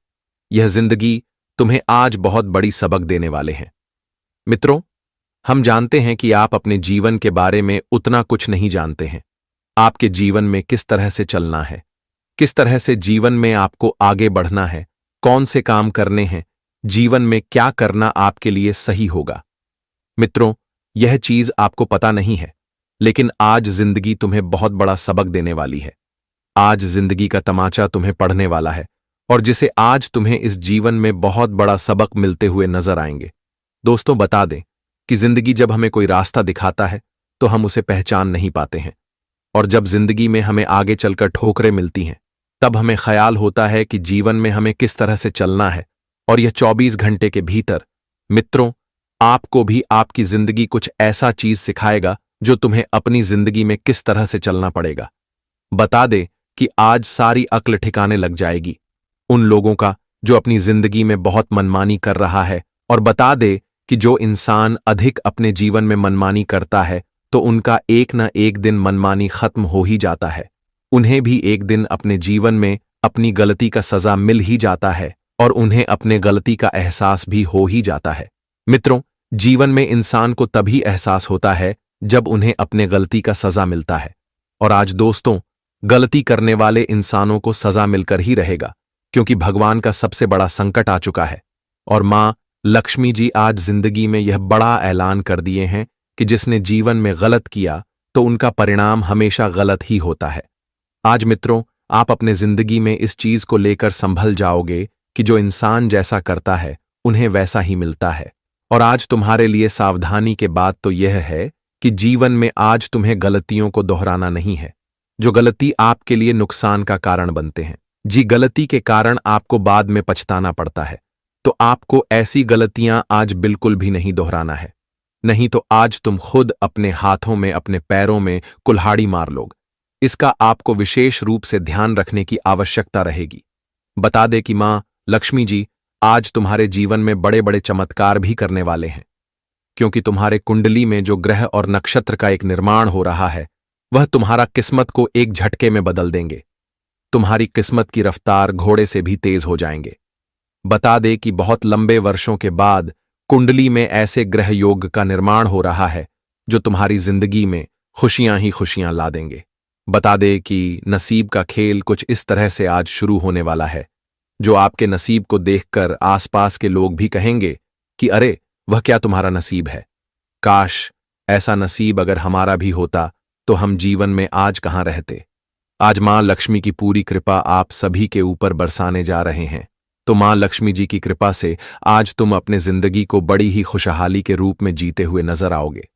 S1: यह जिंदगी तुम्हें आज बहुत बड़ी सबक देने वाले हैं। मित्रों, हम जानते हैं कि आप अपने जीवन के बारे में उतना कुछ नहीं जानते हैं। आपके जीवन में किस तरह से चलना है, किस तरह से जीवन में आपको आगे बढ़ना है, कौन से काम करने हैं, जीवन में क्या करना आपके लिए सही होगा। मित्रों, यह चीज आपको पता नहीं है, लेकिन आज जिंदगी तुम्हें बहुत बड़ा सबक देने वाली है। आज जिंदगी का तमाचा तुम्हें पढ़ने वाला है और जिसे आज तुम्हें इस जीवन में बहुत बड़ा सबक मिलते हुए नजर आएंगे। दोस्तों, बता दें कि जिंदगी जब हमें कोई रास्ता दिखाता है तो हम उसे पहचान नहीं पाते हैं, और जब जिंदगी में हमें आगे चलकर ठोकरें मिलती हैं तब हमें ख्याल होता है कि जीवन में हमें किस तरह से चलना है। और यह 24 घंटे के भीतर मित्रों, आपको भी आपकी जिंदगी कुछ ऐसा चीज सिखाएगा जो तुम्हें अपनी जिंदगी में किस तरह से चलना पड़ेगा। बता दे कि आज सारी अक्ल ठिकाने लग जाएगी उन लोगों का जो अपनी जिंदगी में बहुत मनमानी कर रहा है, और बता दे कि जो इंसान अधिक अपने जीवन में मनमानी करता है तो उनका एक न एक दिन मनमानी खत्म हो ही जाता है। उन्हें भी एक दिन अपने जीवन में अपनी गलती का सजा मिल ही जाता है और उन्हें अपने गलती का एहसास भी हो ही जाता है। मित्रों, जीवन में इंसान को तभी एहसास होता है जब उन्हें अपने गलती का सजा मिलता है। और आज दोस्तों, गलती करने वाले इंसानों को सजा मिलकर ही रहेगा, क्योंकि भगवान का सबसे बड़ा संकट आ चुका है। और मां लक्ष्मी जी आज जिंदगी में यह बड़ा ऐलान कर दिए हैं कि जिसने जीवन में गलत किया तो उनका परिणाम हमेशा गलत ही होता है। आज मित्रों, आप अपने जिंदगी में इस चीज को लेकर संभल जाओगे कि जो इंसान जैसा करता है उन्हें वैसा ही मिलता है। और आज तुम्हारे लिए सावधानी के बात तो यह है कि जीवन में आज तुम्हें गलतियों को दोहराना नहीं है, जो गलती आपके लिए नुकसान का कारण बनते हैं। जी, गलती के कारण आपको बाद में पछताना पड़ता है, तो आपको ऐसी गलतियां आज बिल्कुल भी नहीं दोहराना है, नहीं तो आज तुम खुद अपने हाथों में, अपने पैरों में कुल्हाड़ी मार लोगे। इसका आपको विशेष रूप से ध्यान रखने की आवश्यकता रहेगी। बता दे कि मां लक्ष्मी जी आज तुम्हारे जीवन में बड़े बड़े चमत्कार भी करने वाले हैं, क्योंकि तुम्हारे कुंडली में जो ग्रह और नक्षत्र का एक निर्माण हो रहा है वह तुम्हारा किस्मत को एक झटके में बदल देंगे। तुम्हारी किस्मत की रफ्तार घोड़े से भी तेज हो जाएंगे। बता दे कि बहुत लंबे वर्षों के बाद कुंडली में ऐसे ग्रह योग का निर्माण हो रहा है जो तुम्हारी जिंदगी में खुशियां ही खुशियां ला देंगे। बता दे कि नसीब का खेल कुछ इस तरह से आज शुरू होने वाला है जो आपके नसीब को देखकर आसपास के लोग भी कहेंगे कि अरे, वह क्या तुम्हारा नसीब है। काश ऐसा नसीब अगर हमारा भी होता तो हम जीवन में आज कहां रहते। आज मां लक्ष्मी की पूरी कृपा आप सभी के ऊपर बरसाने जा रहे हैं, तो मां लक्ष्मी जी की कृपा से आज तुम अपने जिंदगी को बड़ी ही खुशहाली के रूप में जीते हुए नजर आओगे।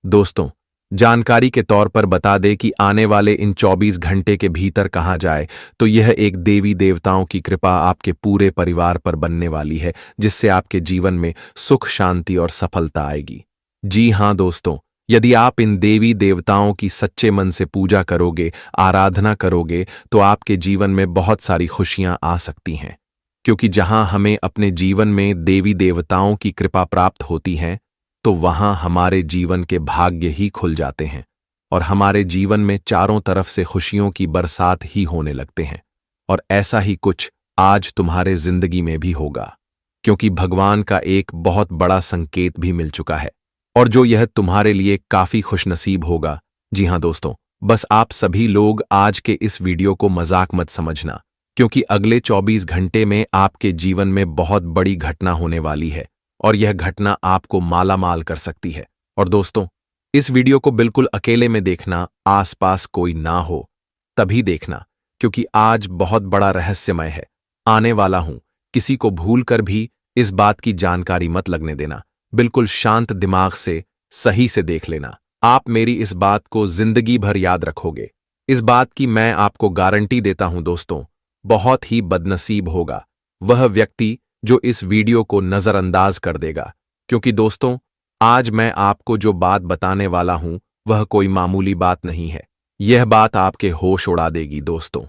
S1: दोस्तों, जानकारी के तौर पर बता दे कि आने वाले इन 24 घंटे के भीतर कहा जाए तो यह एक देवी देवताओं की कृपा आपके पूरे परिवार पर बनने वाली है, जिससे आपके जीवन में सुख, शांति और सफलता आएगी। जी हां दोस्तों, यदि आप इन देवी देवताओं की सच्चे मन से पूजा करोगे, आराधना करोगे, तो आपके जीवन में बहुत सारी खुशियां आ सकती हैं, क्योंकि जहां हमें अपने जीवन में देवी देवताओं की कृपा प्राप्त होती है तो वहां हमारे जीवन के भाग्य ही खुल जाते हैं और हमारे जीवन में चारों तरफ से खुशियों की बरसात ही होने लगते हैं। और ऐसा ही कुछ आज तुम्हारे जिंदगी में भी होगा, क्योंकि भगवान का एक बहुत बड़ा संकेत भी मिल चुका है और जो यह तुम्हारे लिए काफी खुशनसीब होगा। जी हां दोस्तों, बस आप सभी लोग आज के इस वीडियो को मजाक मत समझना, क्योंकि अगले 24 घंटे में आपके जीवन में बहुत बड़ी घटना होने वाली है और यह घटना आपको मालामाल कर सकती है। और दोस्तों, इस वीडियो को बिल्कुल अकेले में देखना, आसपास कोई ना हो तभी देखना, क्योंकि आज बहुत बड़ा रहस्यमय है आने वाला हूं। किसी को भूलकर भी इस बात की जानकारी मत लगने देना, बिल्कुल शांत दिमाग से सही से देख लेना। आप मेरी इस बात को जिंदगी भर याद रखोगे। इस बात की मैं आपको गारंटी देता हूं दोस्तों। बहुत ही बदनसीब होगा वह व्यक्ति जो इस वीडियो को नजरअंदाज कर देगा, क्योंकि दोस्तों आज मैं आपको जो बात बताने वाला हूं वह कोई मामूली बात नहीं है। यह बात आपके होश उड़ा देगी दोस्तों।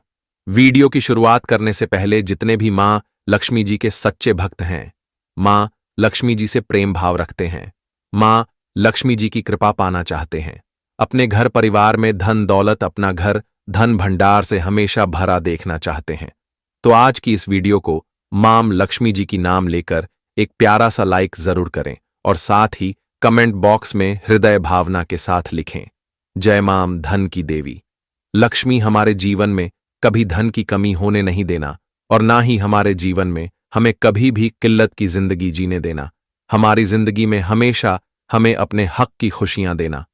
S1: वीडियो की शुरुआत करने से पहले जितने भी मां लक्ष्मी जी के सच्चे भक्त हैं, मां लक्ष्मी जी से प्रेम भाव रखते हैं, मां लक्ष्मी जी की कृपा पाना चाहते हैं, अपने घर परिवार में धन दौलत, अपना घर धन भंडार से हमेशा भरा देखना चाहते हैं, तो आज की इस वीडियो को मां लक्ष्मी जी की नाम लेकर एक प्यारा सा लाइक जरूर करें और साथ ही कमेंट बॉक्स में हृदय भावना के साथ लिखें, जय मां धन की देवी। लक्ष्मी हमारे जीवन में कभी धन की कमी होने नहीं देना और ना ही हमारे जीवन में हमें कभी भी किल्लत की जिंदगी जीने देना। हमारी जिंदगी में हमेशा हमें अपने हक की खुशियां देना।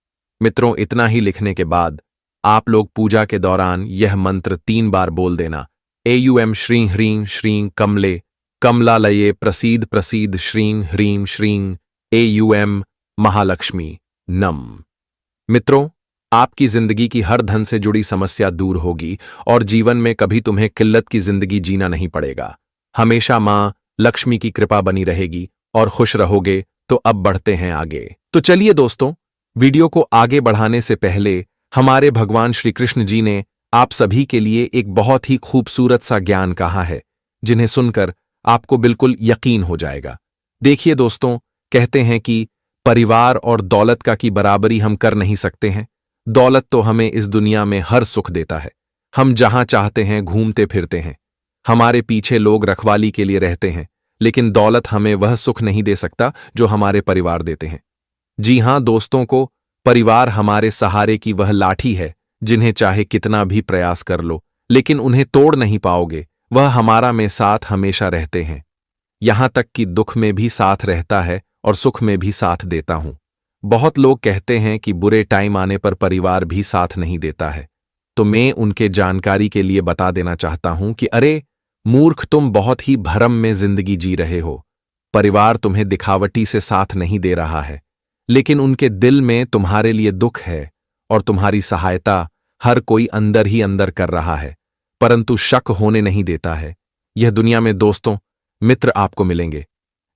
S1: मित्रों, इतना ही लिखने के बाद आप लोग पूजा के दौरान यह मंत्र 3 बार बोल देना। एयूएम श्रीं ह्रीं श्रीं कमले कमलालये प्रसीद प्रसीद श्रीं ह्रीं श्रीं एयूएम महालक्ष्मी नम। मित्रों, आपकी जिंदगी की हर धन से जुड़ी समस्या दूर होगी और जीवन में कभी तुम्हें किल्लत की जिंदगी जीना नहीं पड़ेगा। हमेशा मां लक्ष्मी की कृपा बनी रहेगी और खुश रहोगे। तो अब बढ़ते हैं आगे। तो चलिए दोस्तों, वीडियो को आगे बढ़ाने से पहले हमारे भगवान श्री कृष्ण जी ने आप सभी के लिए एक बहुत ही खूबसूरत सा ज्ञान कहा है, जिन्हें सुनकर आपको बिल्कुल यकीन हो जाएगा। देखिए दोस्तों, कहते हैं कि परिवार और दौलत का की बराबरी हम कर नहीं सकते हैं। दौलत तो हमें इस दुनिया में हर सुख देता है। हम जहां चाहते हैं घूमते फिरते हैं, हमारे पीछे लोग रखवाली के लिए रहते हैं, लेकिन दौलत हमें वह सुख नहीं दे सकता जो हमारे परिवार देते हैं। जी हां दोस्तों, को परिवार हमारे सहारे की वह लाठी है जिन्हें चाहे कितना भी प्रयास कर लो, लेकिन उन्हें तोड़ नहीं पाओगे। वह हमारा में साथ हमेशा रहते हैं, यहां तक कि दुख में भी साथ रहता है और सुख में भी साथ देता हूं। बहुत लोग कहते हैं कि बुरे टाइम आने पर परिवार भी साथ नहीं देता है, तो मैं उनके जानकारी के लिए बता देना चाहता हूं कि अरे मूर्ख, तुम बहुत ही भरम में जिंदगी जी रहे हो। परिवार तुम्हें दिखावटी से साथ नहीं दे रहा है, लेकिन उनके दिल में तुम्हारे लिए दुख है और तुम्हारी सहायता हर कोई अंदर ही अंदर कर रहा है, परंतु शक होने नहीं देता है। यह दुनिया में दोस्तों मित्र आपको मिलेंगे,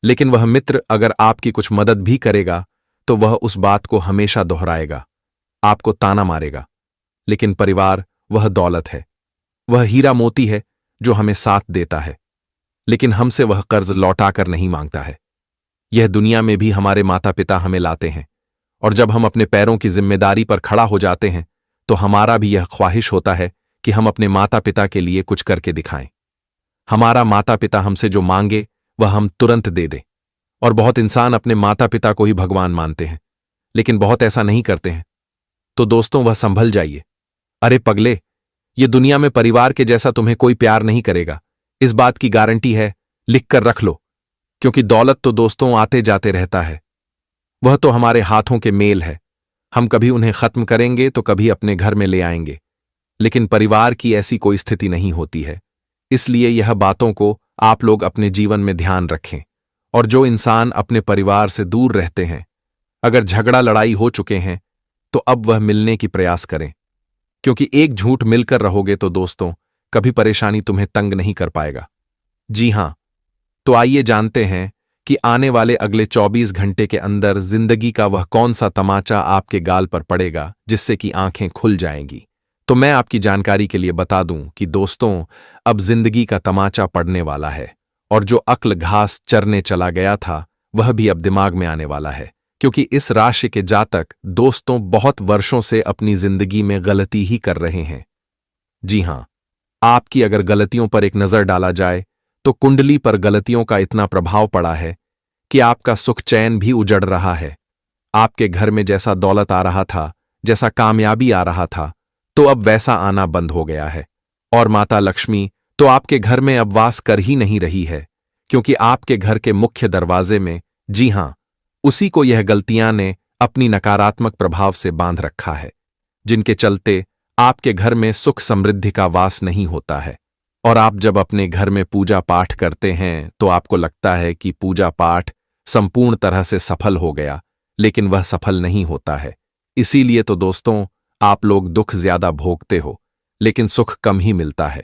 S1: लेकिन वह मित्र अगर आपकी कुछ मदद भी करेगा तो वह उस बात को हमेशा दोहराएगा, आपको ताना मारेगा। लेकिन परिवार वह दौलत है, वह हीरा मोती है जो हमें साथ देता है, लेकिन हमसे वह कर्ज लौटाकर नहीं मांगता है। यह दुनिया में भी हमारे माता पिता हमें लाते हैं, और जब हम अपने पैरों की जिम्मेदारी पर खड़ा हो जाते हैं तो हमारा भी यह ख्वाहिश होता है कि हम अपने माता पिता के लिए कुछ करके दिखाएं। हमारा माता पिता हमसे जो मांगे वह हम तुरंत दे दें। और बहुत इंसान अपने माता पिता को ही भगवान मानते हैं, लेकिन बहुत ऐसा नहीं करते हैं। तो दोस्तों, वह संभल जाइए। अरे पगले, ये दुनिया में परिवार के जैसा तुम्हें कोई प्यार नहीं करेगा, इस बात की गारंटी है, लिख कर रख लो। क्योंकि दौलत तो दोस्तों आते जाते रहता है, वह तो हमारे हाथों के मेल है। हम कभी उन्हें खत्म करेंगे तो कभी अपने घर में ले आएंगे, लेकिन परिवार की ऐसी कोई स्थिति नहीं होती है। इसलिए यह बातों को आप लोग अपने जीवन में ध्यान रखें। और जो इंसान अपने परिवार से दूर रहते हैं, अगर झगड़ा लड़ाई हो चुके हैं तो अब वह मिलने की प्रयास करें, क्योंकि एक झूठ मिलकर रहोगे तो दोस्तों कभी परेशानी तुम्हें तंग नहीं कर पाएगा। जी हां, तो आइए जानते हैं कि आने वाले अगले 24 घंटे के अंदर जिंदगी का वह कौन सा तमाचा आपके गाल पर पड़ेगा जिससे कि आंखें खुल जाएंगी। तो मैं आपकी जानकारी के लिए बता दूं कि दोस्तों अब जिंदगी का तमाचा पड़ने वाला है, और जो अक्ल घास चरने चला गया था वह भी अब दिमाग में आने वाला है। क्योंकि इस राशि के जातक दोस्तों बहुत वर्षों से अपनी जिंदगी में गलती ही कर रहे हैं। जी हां, आपकी अगर गलतियों पर एक नजर डाला जाए तो कुंडली पर गलतियों का इतना प्रभाव पड़ा है कि आपका सुख चैन भी उजड़ रहा है। आपके घर में जैसा दौलत आ रहा था, जैसा कामयाबी आ रहा था, तो अब वैसा आना बंद हो गया है। और माता लक्ष्मी तो आपके घर में अब वास कर ही नहीं रही है, क्योंकि आपके घर के मुख्य दरवाजे में, जी हां, उसी को यह गलतियां ने अपनी नकारात्मक प्रभाव से बांध रखा है, जिनके चलते आपके घर में सुख समृद्धि का वास नहीं होता है। और आप जब अपने घर में पूजा पाठ करते हैं तो आपको लगता है कि पूजा पाठ संपूर्ण तरह से सफल हो गया, लेकिन वह सफल नहीं होता है। इसीलिए तो दोस्तों आप लोग दुख ज्यादा भोगते हो, लेकिन सुख कम ही मिलता है।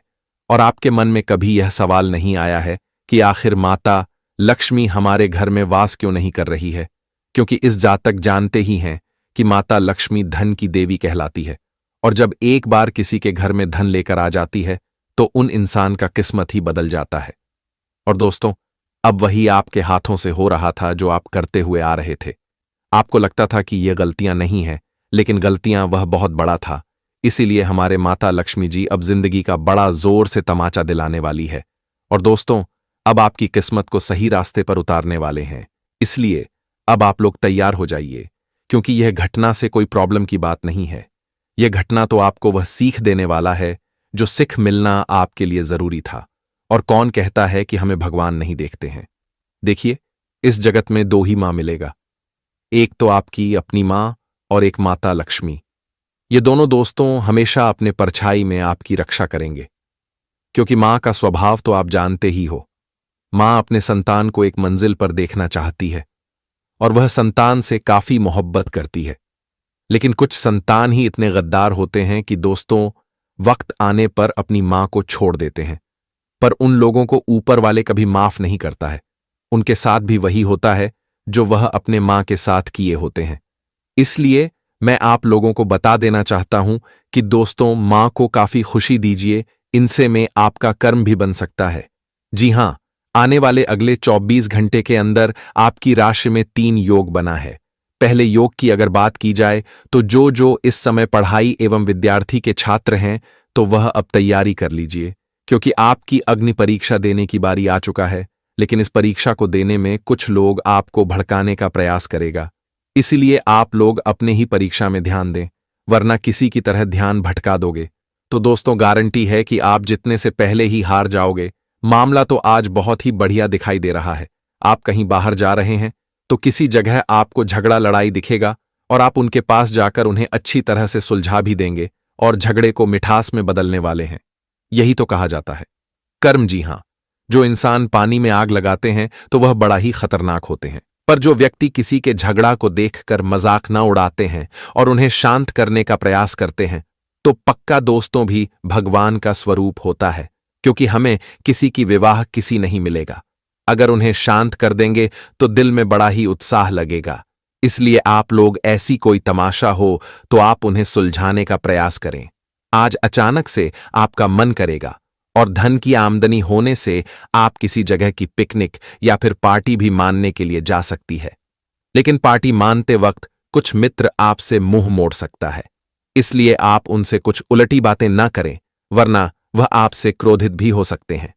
S1: और आपके मन में कभी यह सवाल नहीं आया है कि आखिर माता लक्ष्मी हमारे घर में वास क्यों नहीं कर रही है? क्योंकि इस जातक जानते ही हैं कि माता लक्ष्मी धन की देवी कहलाती है, और जब एक बार किसी के घर में धन लेकर आ जाती है तो उन इंसान का किस्मत ही बदल जाता है। और दोस्तों, अब वही आपके हाथों से हो रहा था जो आप करते हुए आ रहे थे। आपको लगता था कि ये गलतियां नहीं हैं, लेकिन गलतियां वह बहुत बड़ा था। इसीलिए हमारे माता लक्ष्मी जी अब जिंदगी का बड़ा जोर से तमाचा दिलाने वाली है। और दोस्तों, अब आपकी किस्मत को सही रास्ते पर उतारने वाले हैं। इसलिए अब आप लोग तैयार हो जाइए, क्योंकि यह घटना से कोई प्रॉब्लम की बात नहीं है। यह घटना तो आपको वह सीख देने वाला है जो सिख मिलना आपके लिए जरूरी था। और कौन कहता है कि हमें भगवान नहीं देखते हैं? देखिए, इस जगत में दो ही मां मिलेगा, एक तो आपकी अपनी मां और एक माता लक्ष्मी। ये दोनों दोस्तों हमेशा अपने परछाई में आपकी रक्षा करेंगे, क्योंकि मां का स्वभाव तो आप जानते ही हो। मां अपने संतान को एक मंजिल पर देखना चाहती है और वह संतान से काफी मोहब्बत करती है। लेकिन कुछ संतान ही इतने गद्दार होते हैं कि दोस्तों वक्त आने पर अपनी मां को छोड़ देते हैं। पर उन लोगों को ऊपर वाले कभी माफ नहीं करता है। उनके साथ भी वही होता है जो वह अपने मां के साथ किए होते हैं। इसलिए मैं आप लोगों को बता देना चाहता हूं कि दोस्तों, मां को काफी खुशी दीजिए, इनसे में आपका कर्म भी बन सकता है। जी हां, आने वाले अगले 24 घंटे के अंदर आपकी राशि में 3 योग बना है। पहले योग की अगर बात की जाए तो जो इस समय पढ़ाई एवं विद्यार्थी के छात्र हैं तो वह अब तैयारी कर लीजिए, क्योंकि आपकी अग्नि परीक्षा देने की बारी आ चुका है। लेकिन इस परीक्षा को देने में कुछ लोग आपको भड़काने का प्रयास करेगा, इसलिए आप लोग अपने ही परीक्षा में ध्यान दें, वरना किसी की तरह ध्यान भटका दोगे तो दोस्तों गारंटी है कि आप जितने से पहले ही हार जाओगे। मामला तो आज बहुत ही बढ़िया दिखाई दे रहा है। आप कहीं बाहर जा रहे हैं तो किसी जगह आपको झगड़ा लड़ाई दिखेगा और आप उनके पास जाकर उन्हें अच्छी तरह से सुलझा भी देंगे और झगड़े को मिठास में बदलने वाले हैं। यही तो कहा जाता है कर्म। जी हां, जो इंसान पानी में आग लगाते हैं तो वह बड़ा ही खतरनाक होते हैं, पर जो व्यक्ति किसी के झगड़ा को देखकर मजाक न उड़ाते हैं और उन्हें शांत करने का प्रयास करते हैं तो पक्का दोस्तों भी भगवान का स्वरूप होता है, क्योंकि हमें किसी की विवाह किसी नहीं मिलेगा। अगर उन्हें शांत कर देंगे तो दिल में बड़ा ही उत्साह लगेगा। इसलिए आप लोग ऐसी कोई तमाशा हो तो आप उन्हें सुलझाने का प्रयास करें। आज अचानक से आपका मन करेगा और धन की आमदनी होने से आप किसी जगह की पिकनिक या फिर पार्टी भी मानने के लिए जा सकती है। लेकिन पार्टी मानते वक्त कुछ मित्र आपसे मुंह मोड़ सकता है, इसलिए आप उनसे कुछ उलटी बातें न करें, वरना वह आपसे क्रोधित भी हो सकते हैं।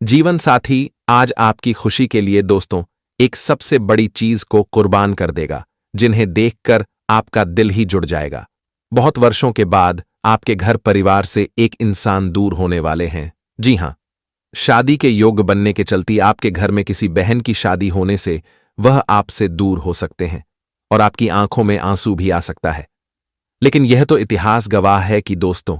S1: जीवन साथी आज आपकी खुशी के लिए दोस्तों एक सबसे बड़ी चीज को कुर्बान कर देगा, जिन्हें देखकर आपका दिल ही जुड़ जाएगा। बहुत वर्षों के बाद आपके घर परिवार से एक इंसान दूर होने वाले हैं। जी हां, शादी के योग्य बनने के चलते आपके घर में किसी बहन की शादी होने से वह आपसे दूर हो सकते हैं और आपकी आंखों में आंसू भी आ सकता है। लेकिन यह तो इतिहास गवाह है कि दोस्तों,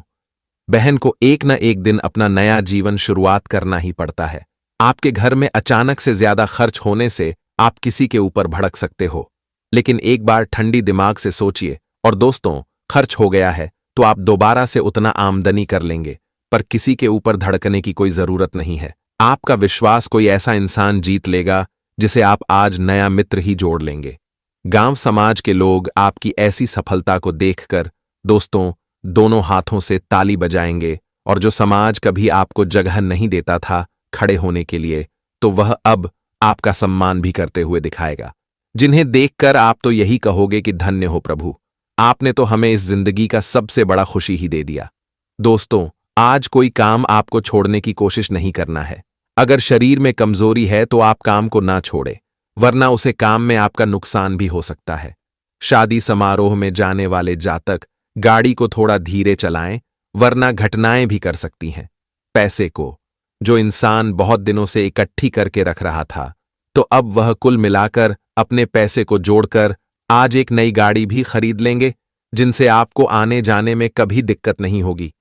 S1: बहन को एक न एक दिन अपना नया जीवन शुरुआत करना ही पड़ता है। आपके घर में अचानक से ज्यादा खर्च होने से आप किसी के ऊपर भड़क सकते हो, लेकिन एक बार ठंडी दिमाग से सोचिए और दोस्तों, खर्च हो गया है तो आप दोबारा से उतना आमदनी कर लेंगे, पर किसी के ऊपर धड़कने की कोई जरूरत नहीं है। आपका विश्वास कोई ऐसा इंसान जीत लेगा जिसे आप आज नया मित्र ही जोड़ लेंगे। गांव समाज के लोग आपकी ऐसी सफलता को देखकर दोस्तों दोनों हाथों से ताली बजाएंगे, और जो समाज कभी आपको जगह नहीं देता था खड़े होने के लिए, तो वह अब आपका सम्मान भी करते हुए दिखाएगा, जिन्हें देखकर आप तो यही कहोगे कि धन्य हो प्रभु, आपने तो हमें इस जिंदगी का सबसे बड़ा खुशी ही दे दिया। दोस्तों, आज कोई काम आपको छोड़ने की कोशिश नहीं करना है। अगर शरीर में कमजोरी है तो आप काम को ना छोड़े, वरना उसे काम में आपका नुकसान भी हो सकता है। शादी समारोह में जाने वाले जातक गाड़ी को थोड़ा धीरे चलाएं, वरना घटनाएं भी कर सकती हैं। पैसे को जो इंसान बहुत दिनों से इकट्ठी करके रख रहा था, तो अब वह कुल मिलाकर अपने पैसे को जोड़कर आज एक नई गाड़ी भी खरीद लेंगे, जिनसे आपको आने जाने में कभी दिक्कत नहीं होगी।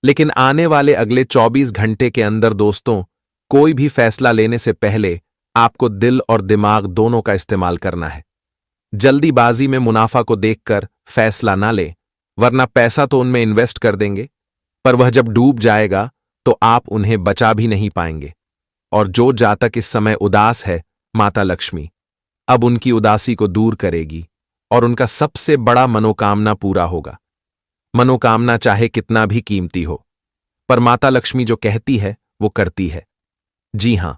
S1: लेकिन आने वाले अगले 24 घंटे के अंदर दोस्तों, कोई भी फैसला लेने से पहले आपको दिल और दिमाग दोनों का इस्तेमाल करना है। जल्दीबाजी में मुनाफा को देखकर फैसला ना ले, वरना पैसा तो उनमें इन्वेस्ट कर देंगे, पर वह जब डूब जाएगा तो आप उन्हें बचा भी नहीं पाएंगे। और जो जातक इस समय उदास है, माता लक्ष्मी अब उनकी उदासी को दूर करेगी और उनका सबसे बड़ा मनोकामना पूरा होगा। मनोकामना चाहे कितना भी कीमती हो, पर माता लक्ष्मी जो कहती है वो करती है। जी हां,